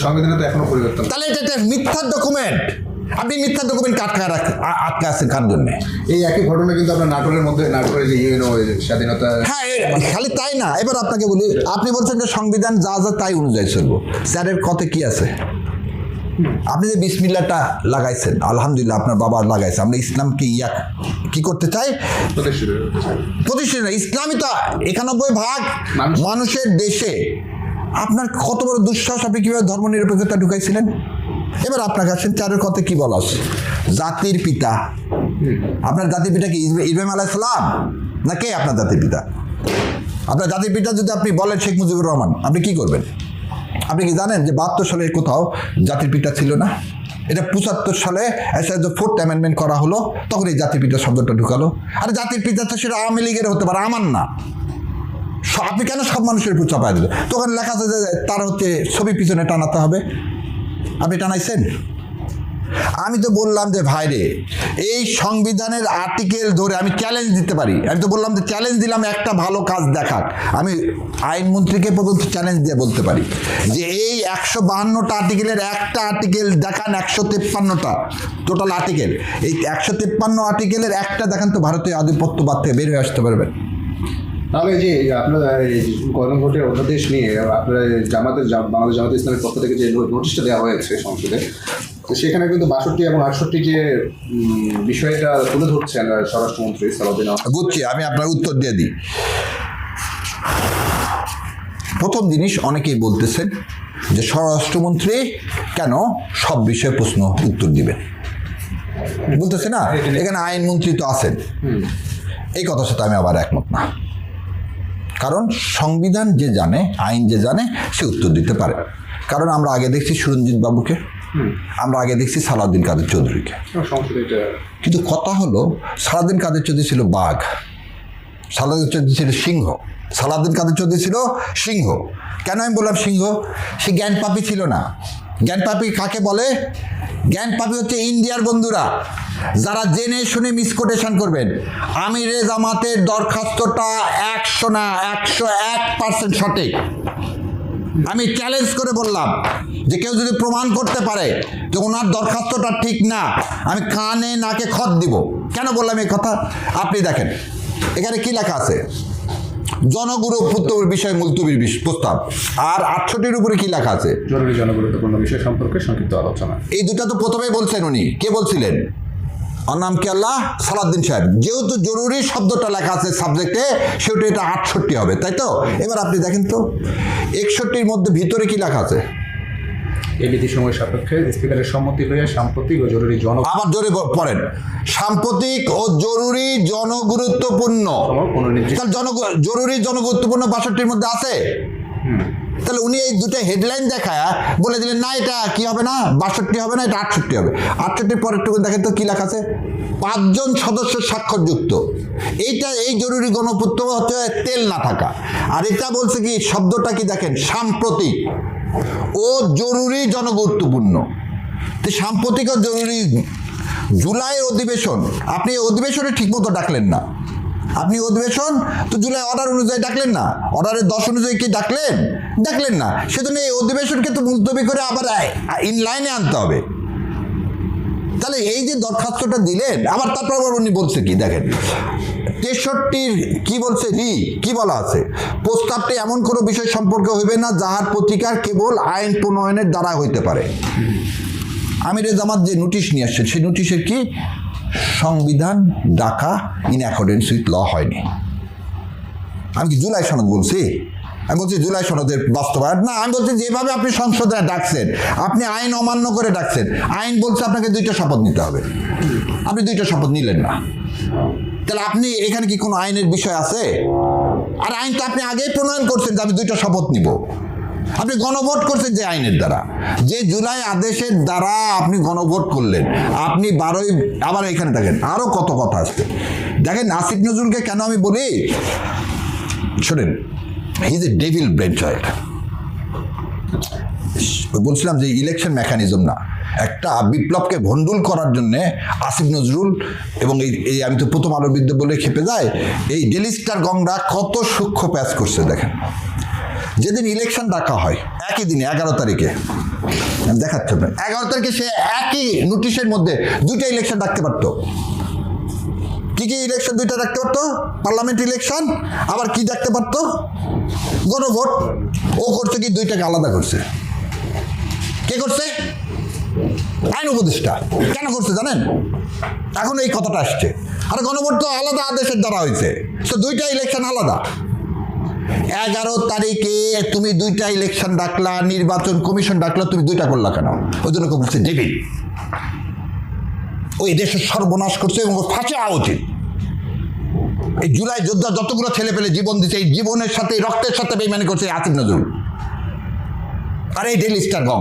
সংবিধানে তো এখনো পরিবর্তন। তাহলে এটা একটা মিথ্যার ডকুমেন্ট। আপনি মিথ্যার ডকুমেন্ট আটকে আছেন কার জন্য? এই একই ঘটনা কিন্তু আপনার নাটোরের যে ইউএনও স্বাধীনতা। হ্যাঁ, খালি তাই না, এবার আপনাকে বলি, আপনি বলছেন যে সংবিধান যা যা তাই অনুযায়ী চলবো। স্যারের কথা কি আছে? আপনি যে বিসমিল্লাহটা লাগাইছেন, আলহামদুলিল্লাহ আপনার বাবা লাগাইছে, আমরা ইসলামকে কি করতে চাই? প্রতিষ্ঠিত। ইসলামই তো 91% মানুষের দেশে। আপনার কত বড় দুঃসাহস, আপনি কিভাবে ধর্ম নিরপেক্ষতা ঢুকাইছিলেন? এবার আপনার কাছে 4-এর কথায় কি বলা আছে? জাতির পিতা। আপনার জাতির পিতা কি ইব্রাহিম আলাইহিস সালাম না কে আপনার জাতির পিতা? আপনার জাতির পিতা যদি আপনি বলেন শেখ মুজিবুর রহমান, আপনি কি করবেন? আপনি কি জানেন যে 72 সালে কোথাও জাতির পিতা ছিল না? এটা 75 সালে ফোর্থ অ্যামেন্ডমেন্ট করা হলো, তখন এই জাতির পিতা শব্দটা ঢুকালো। আর জাতির পিতা তো সেটা আওয়ামী লীগের হতে পারে, আমার না। আপনি কেন সব মানুষের উপর চাপাই দিলেন? তখন লেখা আছে যে তার ছবি পিছনে টানাতে হবে। আপনি টানাইছেন? আমি তো বললাম যে ভাইরে, এই সংবিধানের আর্টিকেল ধরে আমি চ্যালেঞ্জ দিতে পারি। আমি তো বললাম যে চ্যালেঞ্জ দিলাম একটা ভালো কাজ দেখাক। আমি আইনমন্ত্রীকে পর্যন্ত চ্যালেঞ্জ দিয়ে বলতে পারি যে এই 152টা আর্টিকেলের একটা আর্টিকেল দেখান, 153টা টোটাল আর্টিকেল, এই 153 আর্টিকেলের একটা দেখান তো ভারতীয় আধিপত্যবাদ থেকে বের হয়ে আসতে পারবেন। তাহলে যে আপনারা গণভোটের অধ্যাদেশ নিয়ে আপনারা বাংলাদেশ জামাতে ইসলামের পক্ষ থেকে যে নোটিশটা দেওয়া হয়েছে সংসদে, তো সেখানে কিন্তু 62 এবং 68 যে বিষয়টা তুলে ধরছেন স্বরাষ্ট্রমন্ত্রী সালাউদ্দিন। বুঝছি, আমি আপনার উত্তর দিয়ে দিই। প্রথম জিনিস, অনেকেই বলতেছেন যে স্বরাষ্ট্রমন্ত্রী কেন সব বিষয়ে প্রশ্ন উত্তর দিবেন, বলতেছে না এখানে আইনমন্ত্রী তো আছেন। এই কথার সাথে আমি আবার একমত না, কারণ সংবিধান যে জানে, আইন যে জানে, সে উত্তর দিতে পারে। কারণ আমরা আগে দেখছি সুরঞ্জিত বাবুকে, আমরা আগে দেখছি সালাউদ্দিন কাদের চৌধুরীকে। কিন্তু কথা হলো সালাউদ্দিন কাদের চৌধুরী ছিল বাঘ, সালাউদ্দিন চৌধুরী ছিল সিংহ। সালাউদ্দিন কাদের চৌধুরী ছিল সিংহ। কেন আমি বললাম সিংহ? সে জ্ঞানপাপী ছিল না। জ্ঞানপাপী কাকে বলে? জ্ঞানপাপী হচ্ছে ইন্ডিয়ার বন্ধুরা, যারা জেনে শুনে মিসকোটেশন করবেন। আমিরে জামাতের দরখাস্তটা 100 না 101% সঠিক। আমি চ্যালেঞ্জ করে বললাম যে কেউ যদি প্রমাণ করতে পারে যে ওনার দরখাস্তটা ঠিক না, আমি কানে নাকে খত দিব। কেন বললাম এই কথা? আপনি দেখেন এখানে কি লেখা আছে, জনগুরুত্ব বিষয় মুলতবির প্রস্তাব, আর 68-র উপরে কি লেখা আছে, জরুরি জনগুরুত্বপূর্ণ বিষয় সম্পর্কে সংক্ষিপ্ত আলোচনা। এই দুটা তো প্রথমেই বলছেন উনি। কে বলছিলেন? ওর নাম কি? আল্লাহ সালাউদ্দিন সাহেব। যেহেতু জরুরি শব্দটা লেখা আছে সাবজেক্টে, সেটা এটা 68 হবে, তাই তো? এবার আপনি দেখেন তো 61-র মধ্যে ভিতরে কি লেখা আছে? এই নীতিসমূহের সাপেক্ষে স্পিকারের সম্মতি লইয়া সাম্প্রতিক ও জরুরি আবার জোরে পড়েন, সাম্প্রতিক ও জরুরি জনগুরুত্বপূর্ণ। জরুরি জনগুরুত্বপূর্ণ 62-র মধ্যে আছে। তাহলে উনি এই দুটো হেডলাইন দেখায় বলে দিলেন না এটা কি হবে না, 62 হবে না, এটা 68 হবে। 68-র পরেরটুকু দেখেন তো কি লেখা আছে, 5 জন সদস্যের স্বাক্ষরযুক্ত। এইটা এই জরুরি গণপূর্ত হচ্ছে তেল না থাকা। আর এটা বলছে কি, শব্দটা কি দেখেন, সাম্প্রতিক ও জরুরি জনগুরুত্বপূর্ণ। তো সাম্প্রতিক ও জরুরি জুলাইয়ের অধিবেশন, আপনি এই অধিবেশনে ঠিকমতো ডাকলেন না। আপনি অধিবেশন তো জুলাই অর্ডার অনুযায়ী ডাকলেন না, অর্ডারের 10 অনুযায়ী কি ডাকলেন না। সেজন্য এই অধিবেশনকে তো মুলতবি করে আবার ইনলাইনে আনতে হবে। তাহলে এই যে দরখাস্তটা দিলেন, আবার তারপর উনি বলছে কি দেখেন, 63 কি বলছে, কি বলা আছে, প্রস্তাবটি এমন কোনো বিষয় সম্পর্কে হইবে না যাহার প্রতিকার কেবল আইন প্রণয়নের দ্বারা হইতে পারে। আমিরে জামাত যে নোটিশ নিয়ে আসছেন, সেই নোটিশের কি সংবিধান ডাকা ইন অ্যাকর্ডেন্স উইথ ল হয়নি। আমি কি জুলাই সনদ বলছি? আমি বলছি জুলাই সনদের বাস্তবায়ন না। আমি বলছি যেভাবে আপনি সংসদে ডাকছেন, আপনি আইন অমান্য করে ডাকছেন। আইন বলছে আপনাকে 2টা শপথ নিতে হবে, আপনি 2টা শপথ নিলেন না। তাহলে আপনি এখানে কি কোনো আইনের বিষয় আছে? আর আইন তো আপনি আগেই প্রণয়ন করছেন যে আমি 2টা শপথ নিব। আপনি গণভোট করছেন যে আইনের দ্বারা, যে জুলাই আদেশের দ্বারা আপনি গণভোট করলেন। আপনি 12ই আবার এখানে দেখেন আরো কত কথা আসছে। দেখেন আসিফ নজরুলকে কেন আমি বলি, শোনেন, he is a devil brain child. বলছিলাম যে ইলেকশন মেকানিজম না, একটা বিপ্লবকে ভণ্ডুল করার জন্যে আসিফ নজরুল এবং এই আমি তো প্রথম আলোর বিরুদ্ধে বলে খেপে যায়, এই ডেলি স্টার গংরা কত সূক্ষ্ম প্যাচ করছে। দেখেন যেদিন ইলেকশন ডাকা হয় একই দিনে 11 তারিখে, আমি দেখাচ্ছি আপনার, 11 তারিখে সে একই নোটিশের মধ্যে 2টা ইলেকশন ডাকতে পারতো। কি ইলেকশন 2টা ডাকতে পারতো? পার্লামেন্ট ইলেকশন, আবার কি ডাকতে পারতো? গণভোট। ও করছে কি 2টাকে আলাদা করছে। কে করছে? আইন উপদেষ্টা। কেন করছে জানেন? এখন এই কথাটা আসছে, আর গণভোট তো আলাদা আদেশের দ্বারা হয়েছে, তো 2টা ইলেকশন আলাদা। 11 তারিখে তুমি 2টা ইলেকশন ডাকলা, নির্বাচন কমিশন ডাকলা, তুমি 2টা করলা কেন? ওই জন্য বলছে ডেভিল, ওই দেশের সর্বনাশ করছে এবং ফাঁসি হওয়া উচিত। এই জুলাই যোদ্ধা যতগুলো ছেলে পেলে জীবন দিচ্ছে, এই জীবনের সাথে রক্তের সাথে বেইমানি করছে আসিফ নজরুল আর এই ডেইলি স্টার গং।